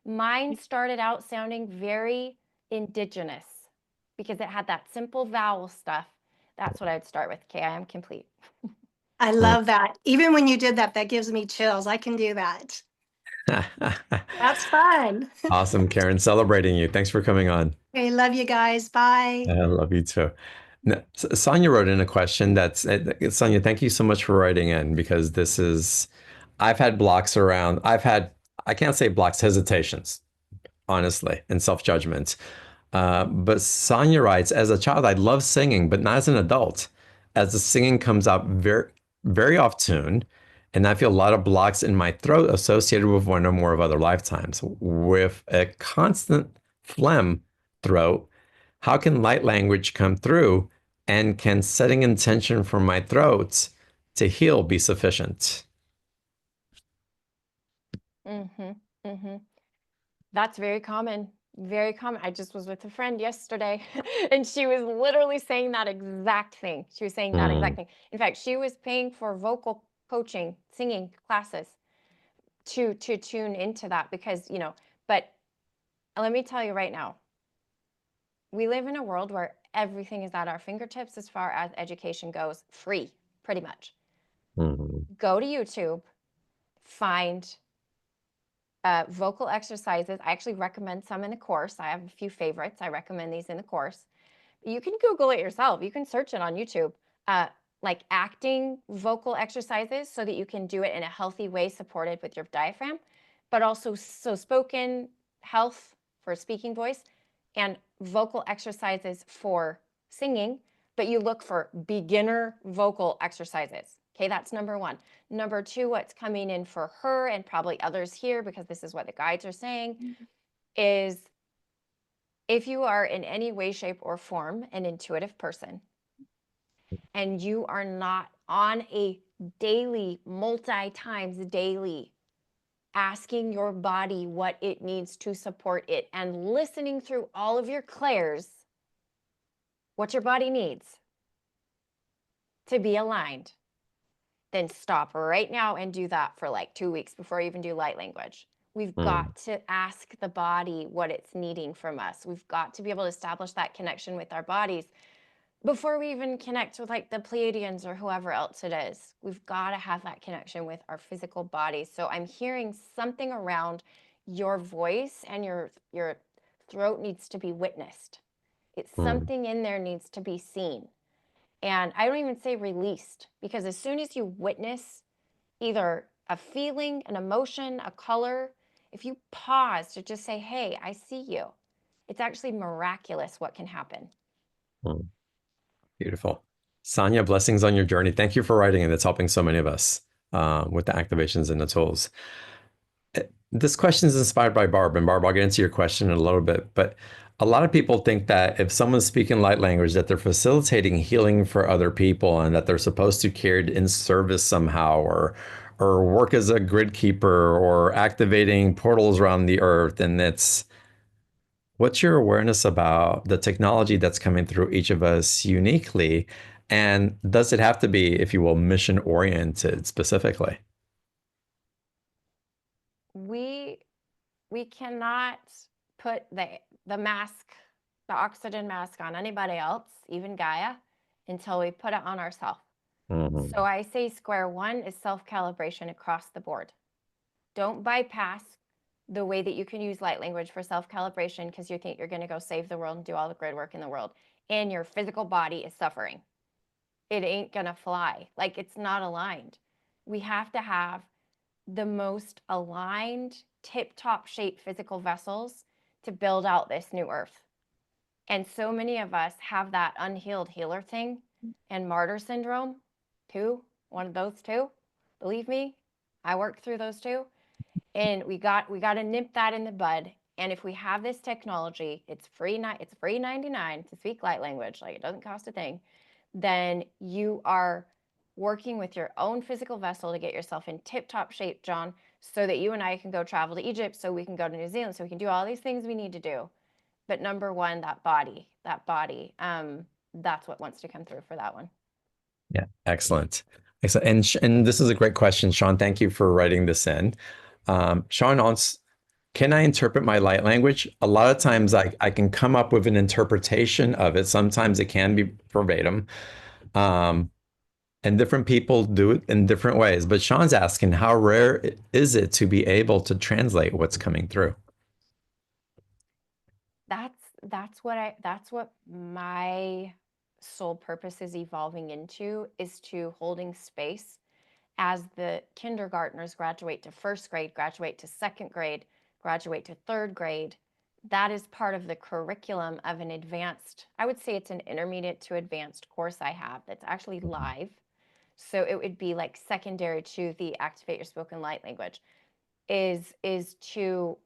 Speaker 2: Mine started out sounding very indigenous because it had that simple vowel stuff. That's what I'd start with. Okay, I am complete.
Speaker 4: I love that. Even when you did that, that gives me chills. I can do that. That's fun.
Speaker 1: Awesome, Karen. Celebrating you. Thanks for coming on.
Speaker 4: Okay, love you guys. Bye.
Speaker 1: I love you too. Now, Sonia wrote in a question that's Sonia, thank you so much for writing in, because this is, I've had blocks around, I can't say blocks, hesitations honestly, and self-judgment. But Sonia writes, as a child, I loved singing, but not as an adult, as the singing comes out very, very off tune. And I feel a lot of blocks in my throat associated with one or more of other lifetimes. With a constant phlegm throat, how can light language come through? And can setting intention for my throat to heal be sufficient?
Speaker 2: Mm-hmm. Mm-hmm. That's very common. Very common. I just was with a friend yesterday and she was literally saying that exact thing. She was saying that exact
Speaker 1: Mm,
Speaker 2: thing. In fact, she was paying for vocal coaching, singing classes to tune into that because, but let me tell you right now, we live in a world where everything is at our fingertips as far as education goes, free, pretty much.
Speaker 1: mhm,
Speaker 2: Go to YouTube, find vocal exercises. I actually recommend some in the course. I have a few favorites. I recommend these in the course. You can Google it yourself. You can search it on YouTube, like acting vocal exercises so that you can do it in a healthy way supported with your diaphragm, but also so spoken health for speaking voice and vocal exercises for singing, but you look for beginner vocal exercises. Okay, that's number one. Number two, what's coming in for her and probably others here, because this is what the guides are saying, is if you are in any way, shape, or form an intuitive person and you are not on a daily, multi times daily, asking your body what it needs to support it and listening through all of your clairs, what your body needs to be aligned, then stop right now and do that for like 2 weeks before you even do light language. We've
Speaker 1: mm,
Speaker 2: got to ask the body what it's needing from us. We've got to be able to establish that connection with our bodies before we even connect with like the Pleiadians or whoever else it is. We've got to have that connection with our physical bodies. So I'm hearing something around your voice and your throat needs to be witnessed. It's
Speaker 1: mm,
Speaker 2: something in there needs to be seen. And I don't even say released, because as soon as you witness either a feeling, an emotion, a color, if you pause to just say, hey, I see you, it's actually miraculous what can happen.
Speaker 1: mm. Beautiful. Sonia, blessings on your journey. Thank you for writing, and it's helping so many of us with the activations and the tools. This question is inspired by Barb, and Barb, I'll get into your question in a little bit, but a lot of people think that if someone's speaking light language, that they're facilitating healing for other people and that they're supposed to carry it in service somehow, or work as a grid keeper or activating portals around the earth. And what's your awareness about the technology that's coming through each of us uniquely? And does it have to be, if you will, mission oriented specifically?
Speaker 2: We cannot put the mask, the oxygen mask on anybody else, even Gaia, until we put it on ourselves.
Speaker 1: Mhm.
Speaker 2: So I say square one is self-calibration across the board. Don't bypass the way that you can use light language for self-calibration because you think you're going to go save the world and do all the grid work in the world, and your physical body is suffering. It ain't going to fly. Like, it's not aligned. We have to have the most aligned, tip-top shape physical vessels to build out this new earth. And so many of us have that unhealed healer thing and martyr syndrome too, one of those two. Believe me, I worked through those too. And we got to nip that in the bud. And if we have this technology, it's free 99 to speak light language, like it doesn't cost a thing. Then you are working with your own physical vessel to get yourself in tip-top shape, John, so that you and I can go travel to Egypt, so we can go to New Zealand, so we can do all these things we need to do. But number one, that body, that's what wants to come through for that one.
Speaker 1: Yeah, excellent. Excellent. And this is a great question, Sean. Thank you for writing this in. Sean asks, can I interpret my light language? A lot of times I can come up with an interpretation of it. Sometimes it can be verbatim. Um, and different people do it in different ways. But Sean's asking, how rare is it to be able to translate what's coming through?
Speaker 2: That's what my soul purpose is evolving into, is to holding space as the kindergartners graduate to first grade, graduate to second grade, graduate to third grade, that is part of the curriculum of an advanced, I would say it's an intermediate to advanced course I have that's actually live. So it would be like secondary to the Activate Your Spoken Light Language, is to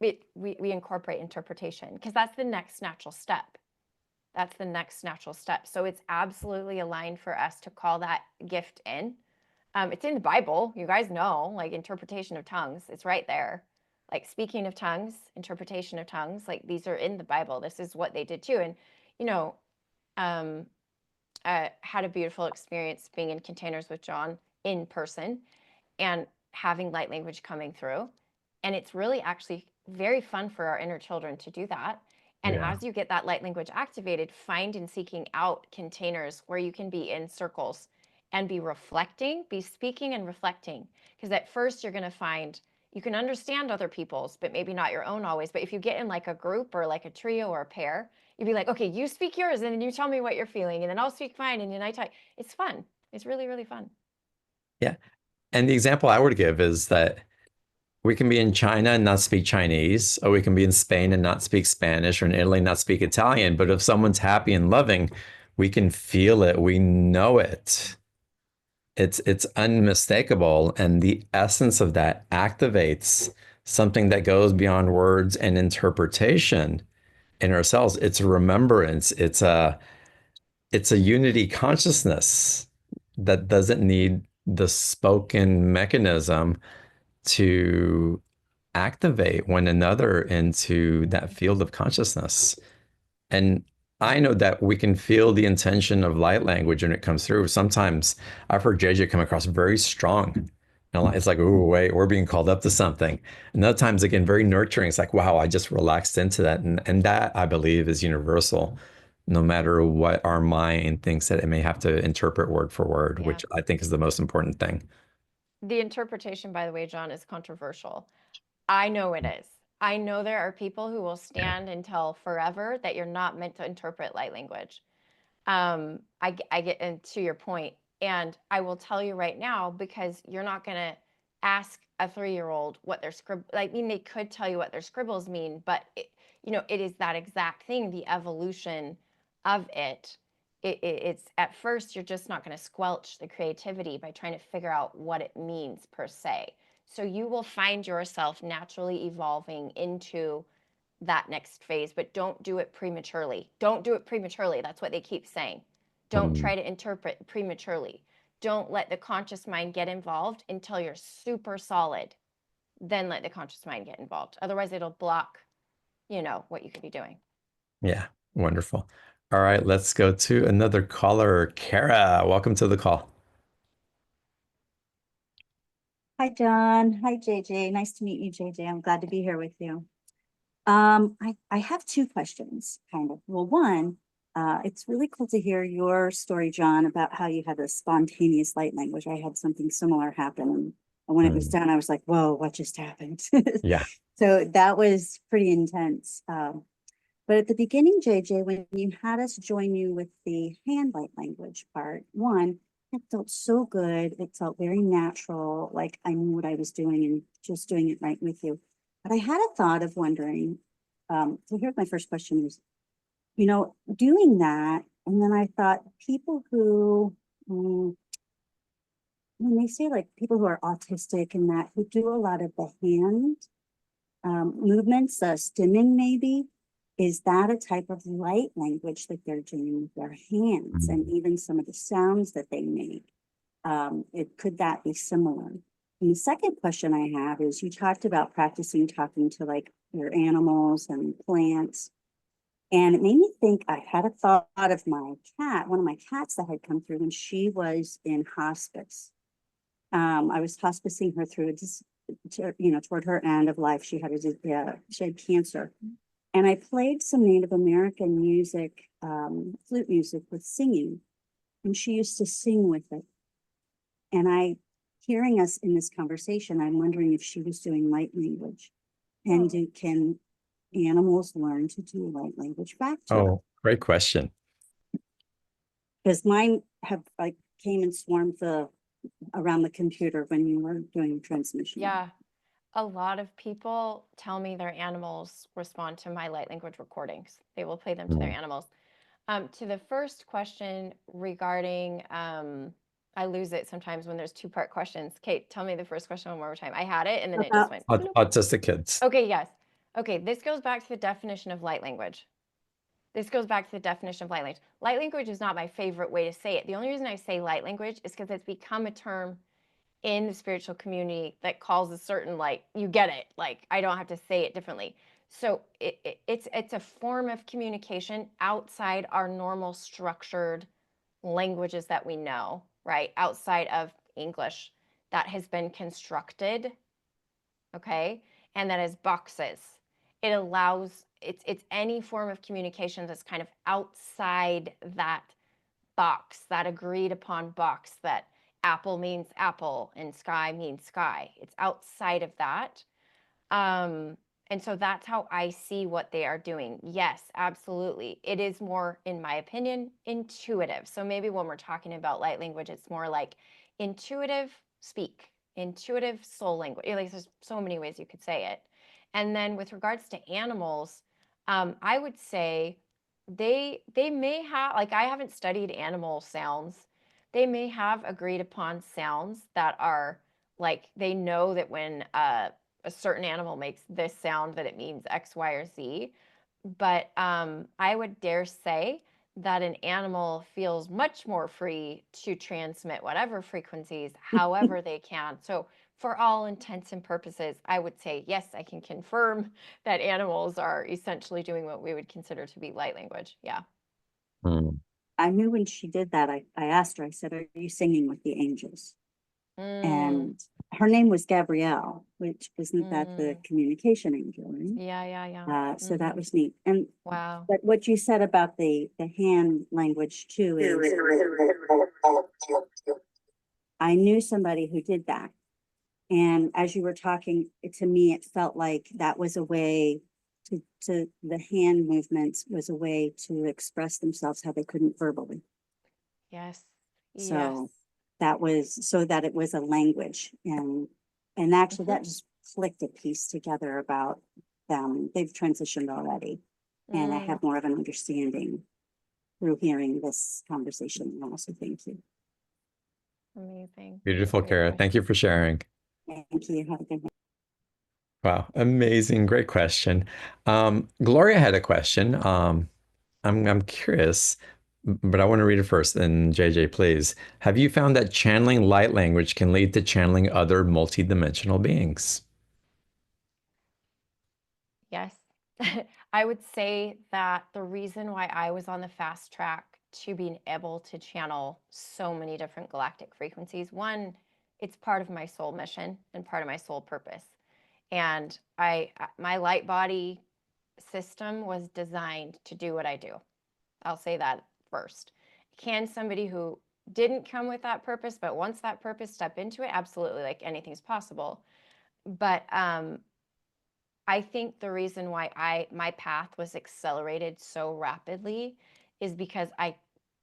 Speaker 2: we incorporate interpretation, because that's the next natural step. That's the next natural step. So it's absolutely aligned for us to call that gift in. It's in the Bible. You guys know, like interpretation of tongues. It's right there. Like speaking of tongues, interpretation of tongues. Like these are in the Bible. This is what they did too. And you know, had a beautiful experience being in containers with John in person and having light language coming through. And it's really actually very fun for our inner children to do that. And
Speaker 1: Yeah.
Speaker 2: as you get that light language activated, find and seeking out containers where you can be in circles and be reflecting, be speaking and reflecting. Because at first you're going to find you can understand other people's, but maybe not your own always. But if you get in like a group or like a trio or a pair, you'd be like, okay, you speak yours and then you tell me what you're feeling and then I'll speak mine and then I tell you. It's fun. It's really, really fun.
Speaker 1: Yeah. And the example I would give is that we can be in China and not speak Chinese, or we can be in Spain and not speak Spanish, or in Italy and not speak Italian. But if someone's happy and loving, we can feel it. We know it. It's unmistakable. And the essence of that activates something that goes beyond words and interpretation in ourselves. It's a remembrance. It's a unity consciousness that doesn't need the spoken mechanism to activate one another into that field of consciousness. And I know that we can feel the intention of light language when it comes through. Sometimes I've heard JJ come across very strong. And it's like, oh, wait, we're being called up to something. And other times, again, very nurturing. It's like, wow, I just relaxed into that. And that, I believe, is universal, no matter what our mind thinks that it may have to interpret word for word,
Speaker 2: Yeah.
Speaker 1: which I think is the most important thing.
Speaker 2: The interpretation, by the way, John, is controversial. I know it is. I know there are people who will stand and tell forever that you're not meant to interpret light language. I get into your point, and I will tell you right now, because you're not going to ask a 3-year-old what their scribble, I mean, they could tell you what their scribbles mean, but it is that exact thing, the evolution of it. It's at first, you're just not going to squelch the creativity by trying to figure out what it means per se. So you will find yourself naturally evolving into that next phase, but don't do it prematurely. Don't do it prematurely. That's what they keep saying. Don't
Speaker 1: Mm,
Speaker 2: try to interpret prematurely. Don't let the conscious mind get involved until you're super solid. Then let the conscious mind get involved. Otherwise, it'll block, what you could be doing.
Speaker 1: yeah, wonderful. All right, let's go to another caller. Kara, welcome to the call.
Speaker 5: Hi, John. Hi, JJ. Nice to meet you, JJ. I'm glad to be here with you. I have two questions, kind of. Well, one, it's really cool to hear your story, John, about how you had a spontaneous light language. I had something similar happen. And when it was
Speaker 1: Mm,
Speaker 5: done, I was like, whoa, what just happened?
Speaker 1: yeah.
Speaker 5: So that was pretty intense. But at the beginning, JJ, when you had us join you with the hand light language part, one, it felt so good. It felt very natural, like I knew what I was doing and just doing it right with you. But I had a thought of wondering, so here's my first question is, doing that, and then I thought people who, when they say like people who are autistic and that, who do a lot of the hand movements, stimming maybe, is that a type of light language that they're doing with their hands and
Speaker 1: Mm.
Speaker 5: even some of the sounds that they make? Could that be similar? And the second question I have is, you talked about practicing talking to like your animals and plants. And it made me think, I had a thought of my cat, one of my cats that had come through when she was in hospice. I was hospicing her through toward her end of life. She had cancer. And I played some Native American music, flute music with singing. And she used to sing with it. And hearing us in this conversation, I'm wondering if she was doing light language. And can animals learn to do light language back to her?
Speaker 1: Oh, great question.
Speaker 5: Because mine have came and swarmed around the computer when you were doing transmission.
Speaker 2: Yeah. a lot of people tell me their animals respond to my light language recordings. They will play them to their animals. To the first question regarding, I lose it sometimes when there's two-part questions. Kate, tell me the first question one more time. I had it and then it just went.
Speaker 1: Autistic kids.
Speaker 2: Okay, yes. Okay, this goes back to the definition of light language. This goes back to the definition of light language. Light language is not my favorite way to say it. The only reason I say light language is because it's become a term in the spiritual community that calls a certain, like, you get it. Like, I don't have to say it differently. So it's a form of communication outside our normal structured languages that we know, right? Outside of English that has been constructed, okay? And that is boxes. It allows, it's any form of communication that's kind of outside that box, that agreed upon box, that apple means apple and sky means sky. It's outside of that. And so that's how I see what they are doing. Yes, absolutely. It is more, in my opinion, intuitive. So maybe when we're talking about light language, it's more like intuitive speak, intuitive soul language. Like, there's so many ways you could say it. And then with regards to animals, I would say they may have, like, I haven't studied animal sounds. They may have agreed upon sounds that are like, they know that when a certain animal makes this sound that it means X, Y, or Z. But I would dare say that an animal feels much more free to transmit whatever frequencies, however they can. So for all intents and purposes, I would say, yes, I can confirm that animals are essentially doing what we would consider to be light language. Yeah.
Speaker 5: I knew when she did that, I asked her, I said, are you singing with the angels? And her name was Gabrielle, which isn't that the communication angel, right?
Speaker 2: Yeah.
Speaker 5: So that was neat. And
Speaker 2: Wow.
Speaker 5: but what you said about the hand language too is, I knew somebody who did that. And as you were talking to me, it felt like that was a way to the hand movements was a way to express themselves how they couldn't verbally.
Speaker 2: Yes.
Speaker 5: So that was so that it was a language. And actually that just flicked a piece together about them. They've transitioned already. And I have more of an understanding through hearing this conversation. Also, thank you.
Speaker 2: Amazing.
Speaker 1: Beautiful, Kara. Thank you for sharing.
Speaker 5: Thank you. Have a good night.
Speaker 1: Wow, amazing. Great question. Gloria had a question. I'm curious, but I want to read it first. And JJ, please. Have you found that channeling light language can lead to channeling other multidimensional beings?
Speaker 2: Yes. I would say that the reason why I was on the fast track to being able to channel so many different galactic frequencies, one, it's part of my soul mission and part of my soul purpose. And my light body system was designed to do what I do. I'll say that first. Can somebody who didn't come with that purpose, but wants that purpose, step into it? Absolutely, like, anything's possible. But I think the reason why my path was accelerated so rapidly is because I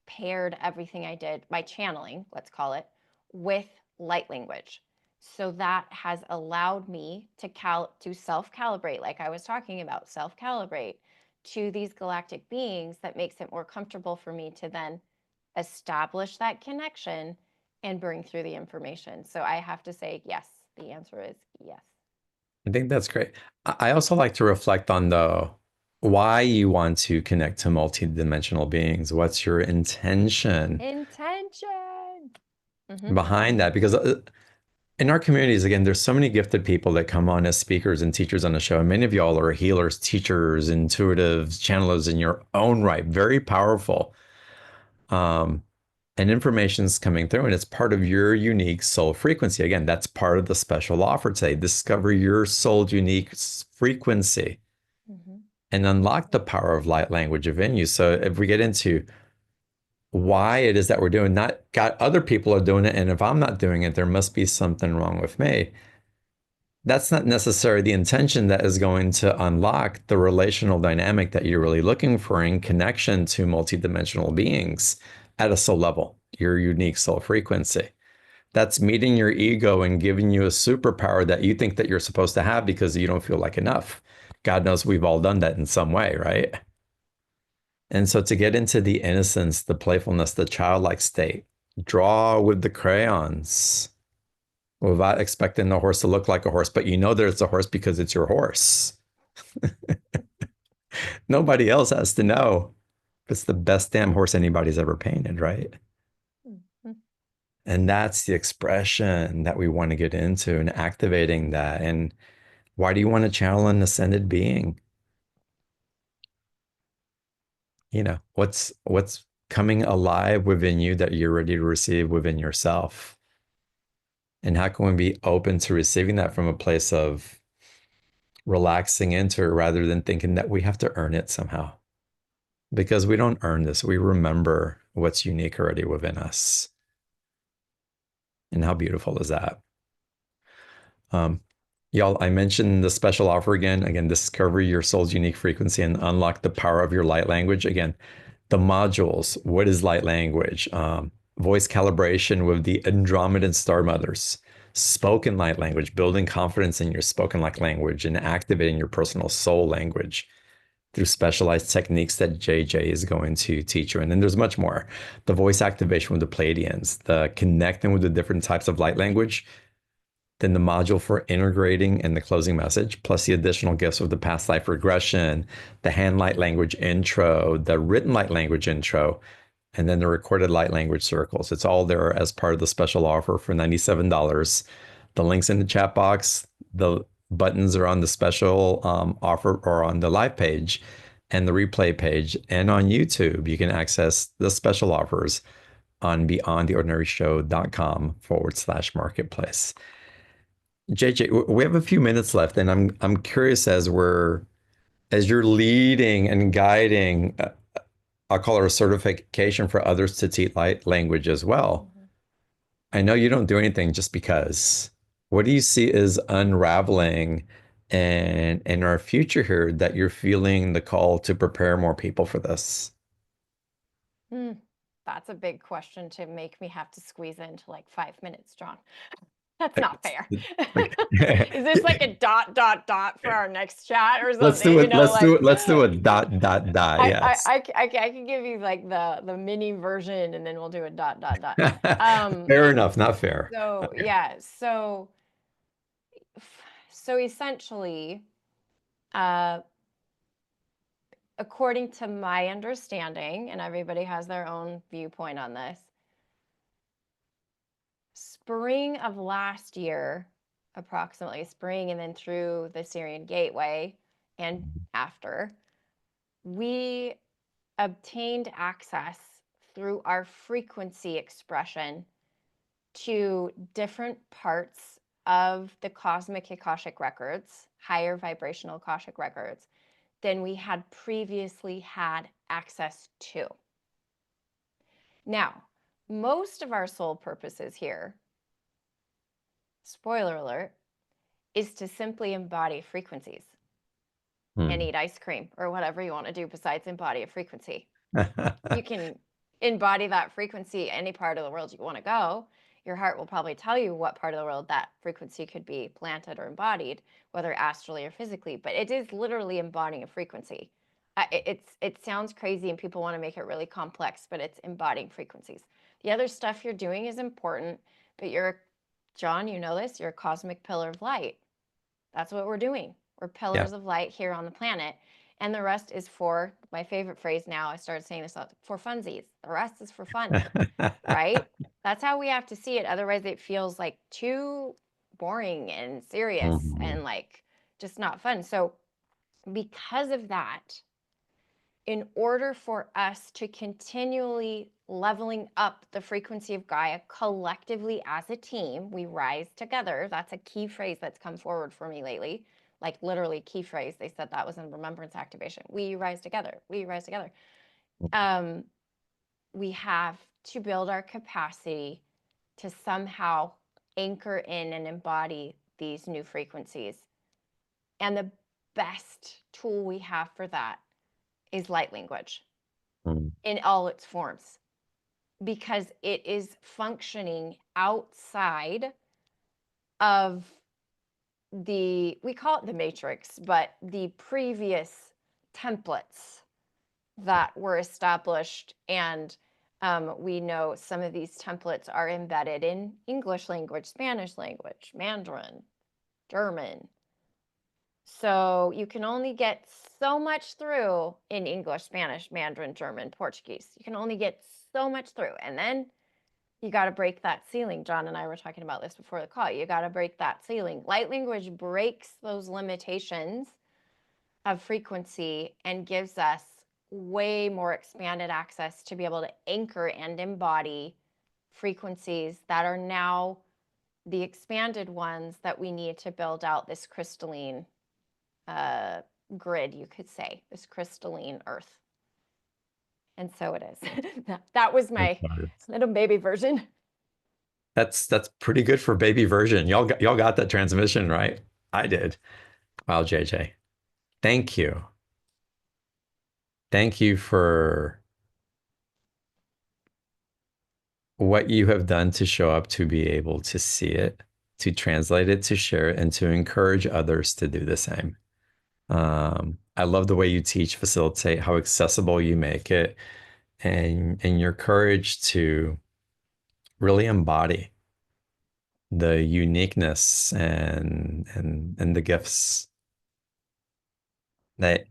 Speaker 2: paired everything I did, my channeling, let's call it, with light language. So that has allowed me to self-calibrate, like I was talking about, self-calibrate to these galactic beings. That makes it more comfortable for me to then establish that connection and bring through the information. So I have to say, yes, the answer is yes.
Speaker 1: I think that's great. I also like to reflect on the why you want to connect to multidimensional beings. What's your intention behind that? Because in our communities, again, there's so many gifted people that come on as speakers and teachers on the show. And many of y'all are healers, teachers, intuitives, channelers in your own right, very powerful. And information's coming through, and it's part of your unique soul frequency. Again, that's part of the special offer today. Discover your soul's unique frequency and unlock the power of light language within you. So if we get into why it is that we're doing, not got other people are doing it, and if I'm not doing it, there must be something wrong with me. That's not necessarily the intention that is going to unlock the relational dynamic that you're really looking for in connection to multidimensional beings at a soul level, your unique soul frequency. That's meeting your ego and giving you a superpower that you think that you're supposed to have because you don't feel like enough. God knows we've all done that in some way, right? And so to get into the innocence, the playfulness, the childlike state, draw with the crayons without expecting the horse to look like a horse, but you know that it's a horse because it's your horse. Nobody else has to know. It's the best damn horse anybody's ever painted, right?
Speaker 2: Mhm.
Speaker 1: And that's the expression that we want to get into and activating that. And why do you want to channel an ascended being? You know, what's coming alive within you that you're ready to receive within yourself? And how can we be open to receiving that from a place of relaxing into it rather than thinking that we have to earn it somehow? Because we don't earn this. We remember what's unique already within us. And how beautiful is that? Y'all, I mentioned the special offer again. Again, discover your soul's unique frequency and unlock the power of your light language. Again, the modules. What is light language? Voice calibration with the Andromedan Star Mothers. Spoken light language, building confidence in your spoken like language and activating your personal soul language through specialized techniques that JJ is going to teach you. And then there's much more. The voice activation with the Pleiadians, the connecting with the different types of light language, then the module for integrating and the closing message, plus the additional gifts of the past life regression, the hand light language intro, the written light language intro, and then the recorded light language circles. It's all there as part of the special offer for $97. The link's in the chat box. The buttons are on the special offer or on the live page and the replay page. And on YouTube, you can access the special offers on beyondtheordinaryshow.com/marketplace. JJ, we have a few minutes left, and I'm curious as you're leading and guiding. I'll call it a certification for others to teach light language as well.
Speaker 2: Mhm.
Speaker 1: I know you don't do anything just because. What do you see as unraveling and in our future here that you're feeling the call to prepare more people for this?
Speaker 2: That's a big question to make me have to squeeze into like 5 minutes, John. That's
Speaker 1: Like,
Speaker 2: not fair.
Speaker 1: like,
Speaker 2: Is this like a ... for our next chat or
Speaker 1: let's do
Speaker 2: something? You
Speaker 1: it.
Speaker 2: know,
Speaker 1: Let's do
Speaker 2: like
Speaker 1: it. Let's do a dot, dot, dot. Yes.
Speaker 2: I can give you like the mini version and then we'll do a ...
Speaker 1: Fair enough. Not fair.
Speaker 2: So
Speaker 1: Okay.
Speaker 2: yeah, so essentially, according to my understanding, and everybody has their own viewpoint on this, spring of last year, approximately spring, and then through the Syrian Gateway and after, we obtained access through our frequency expression to different parts of the cosmic Akashic records, higher vibrational Akashic records, than we had previously had access to. Now, most of our soul purposes here, spoiler alert, is to simply embody frequencies and eat ice cream or whatever you want to do besides embody a frequency. You can embody that frequency any part of the world you want to go. Your heart will probably tell you what part of the world that frequency could be planted or embodied, whether astrally or physically, but it is literally embodying a frequency. It sounds crazy and people want to make it really complex, but it's embodying frequencies. The other stuff you're doing is important, but John, you know this, you're a cosmic pillar of light. That's what we're doing. We're pillars of light here on the planet. And the rest is for, my favorite phrase now, I started saying this, for funsies. The rest is for fun, right? That's how we have to see it. Otherwise, it feels like too boring and serious and like just not fun. So because of that, in order for us to continually leveling up the frequency of Gaia collectively as a team, we rise together. That's a key phrase that's come forward for me lately. Like literally key phrase. They said that was in remembrance activation. We rise together. We rise together. We have to build our capacity to somehow anchor in and embody these new frequencies. And the best tool we have for that is light language in all its forms. because it is functioning outside of we call it the matrix, but the previous templates that were established. And we know some of these templates are embedded in English language, Spanish language, Mandarin, German. So you can only get so much through in English, Spanish, Mandarin, German, Portuguese. You can only get so much through. And then you got to break that ceiling. John and I were talking about this before the call. You got to break that ceiling. Light language breaks those limitations of frequency and gives us way more expanded access to be able to anchor and embody frequencies that are now the expanded ones that we need to build out this crystalline grid, you could say, this crystalline earth. And so it is. That was my little baby version.
Speaker 1: That's pretty good for baby version. Y'all got that transmission, right? I did. Wow, JJ. Thank you. Thank you for what you have done to show up, to be able to see it, to translate it, to share it, and to encourage others to do the same. I love the way you teach, facilitate, how accessible you make it, and your courage to really embody the uniqueness and the gifts that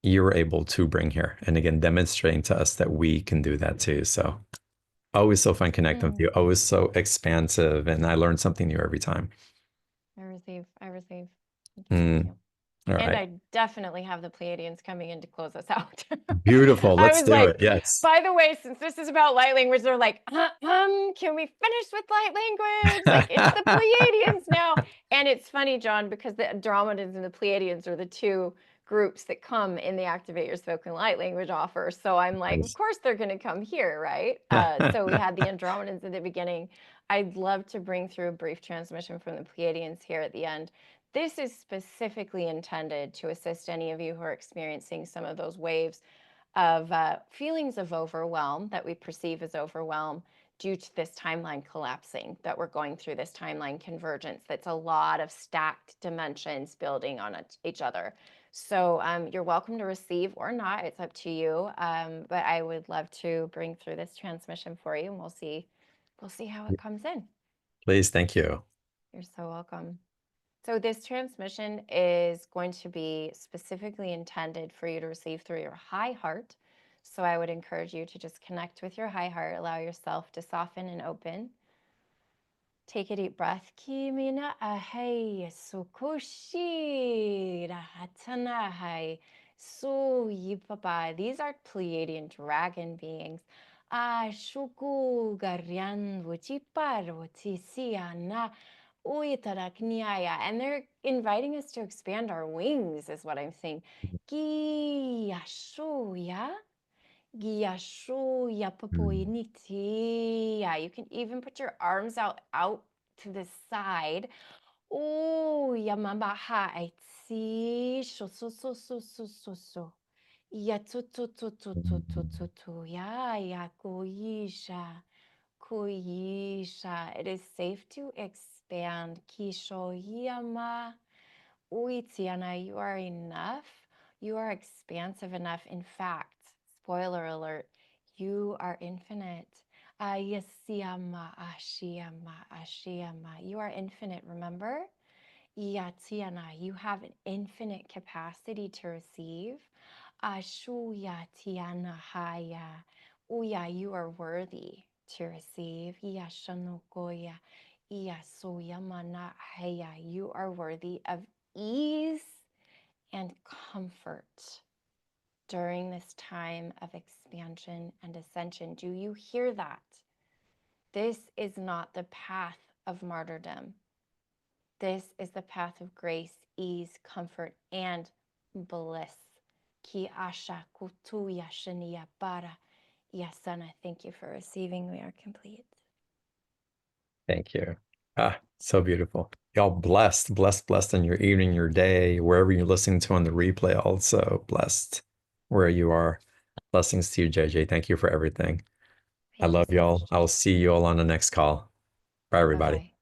Speaker 1: you were able to bring here. And again, demonstrating to us that we can do that too. So always so fun connecting with you, always so expansive, and I learn something new every time.
Speaker 2: I receive. Thank you.
Speaker 1: All
Speaker 2: and
Speaker 1: right.
Speaker 2: I definitely have the Pleiadians coming in to close us out.
Speaker 1: Beautiful. Let's do
Speaker 2: like,
Speaker 1: it. Yes.
Speaker 2: By the way, since this is about light language, they're like, can we finish with light language? Like, it's the Pleiadians now. And it's funny, John, because the Andromedans and the Pleiadians are the two groups that come in the Activate Your Spoken Light Language offer. So I'm like, of course they're going to come here, right? So we had the Andromedans at the beginning. I'd love to bring through a brief transmission from the Pleiadians here at the end. This is specifically intended to assist any of you who are experiencing some of those waves of feelings of overwhelm that we perceive as overwhelm due to this timeline collapsing, that we're going through this timeline convergence. That's a lot of stacked dimensions building on each other. So you're welcome to receive or not. It's up to you. But I would love to bring through this transmission for you, and we'll see how it comes in.
Speaker 1: Please. Thank you.
Speaker 2: You're so welcome. So this transmission is going to be specifically intended for you to receive through your high heart. So I would encourage you to just connect with your high heart, allow yourself to soften and open. Take a deep breath. Kimina ahai sukoshi rahatanahai su yipapa. These are Pleiadian dragon beings. Shuku garyan wuchipar wutisiana. And they're inviting us to expand our wings, is what I'm saying. Giyashuya, giyashuya papuiniti. You can even put your arms out to the side. Oh, yamamaha aitsi so. Ya tu ya koisha. Koisha. It is safe to expand. Kishoyama uitiana. You are enough. You are expansive enough. In fact, spoiler alert, you are infinite. Ayasiyama ashiyama. You are infinite, remember? Yatiana. You have an infinite capacity to receive. Ashuya tiana haya. Uya, you are worthy to receive. Yashanokoya. Yasuyamana haya. You are worthy of ease and comfort during this time of expansion and ascension. Do you hear that? This is not the path of martyrdom. This is the path of grace, ease, comfort, and bliss. Ki asha kutuya shaniya para. Yasana, thank you for receiving. We are complete.
Speaker 1: Thank you. So beautiful. Y'all blessed in your evening, your day, wherever you're listening to on the replay. Also blessed where you are. Blessings to you, JJ. Thank you for everything. I
Speaker 2: Thank you
Speaker 1: love
Speaker 2: so
Speaker 1: y'all.
Speaker 2: much.
Speaker 1: I'll see you all on the next call. Bye, everybody.
Speaker 2: Bye-bye.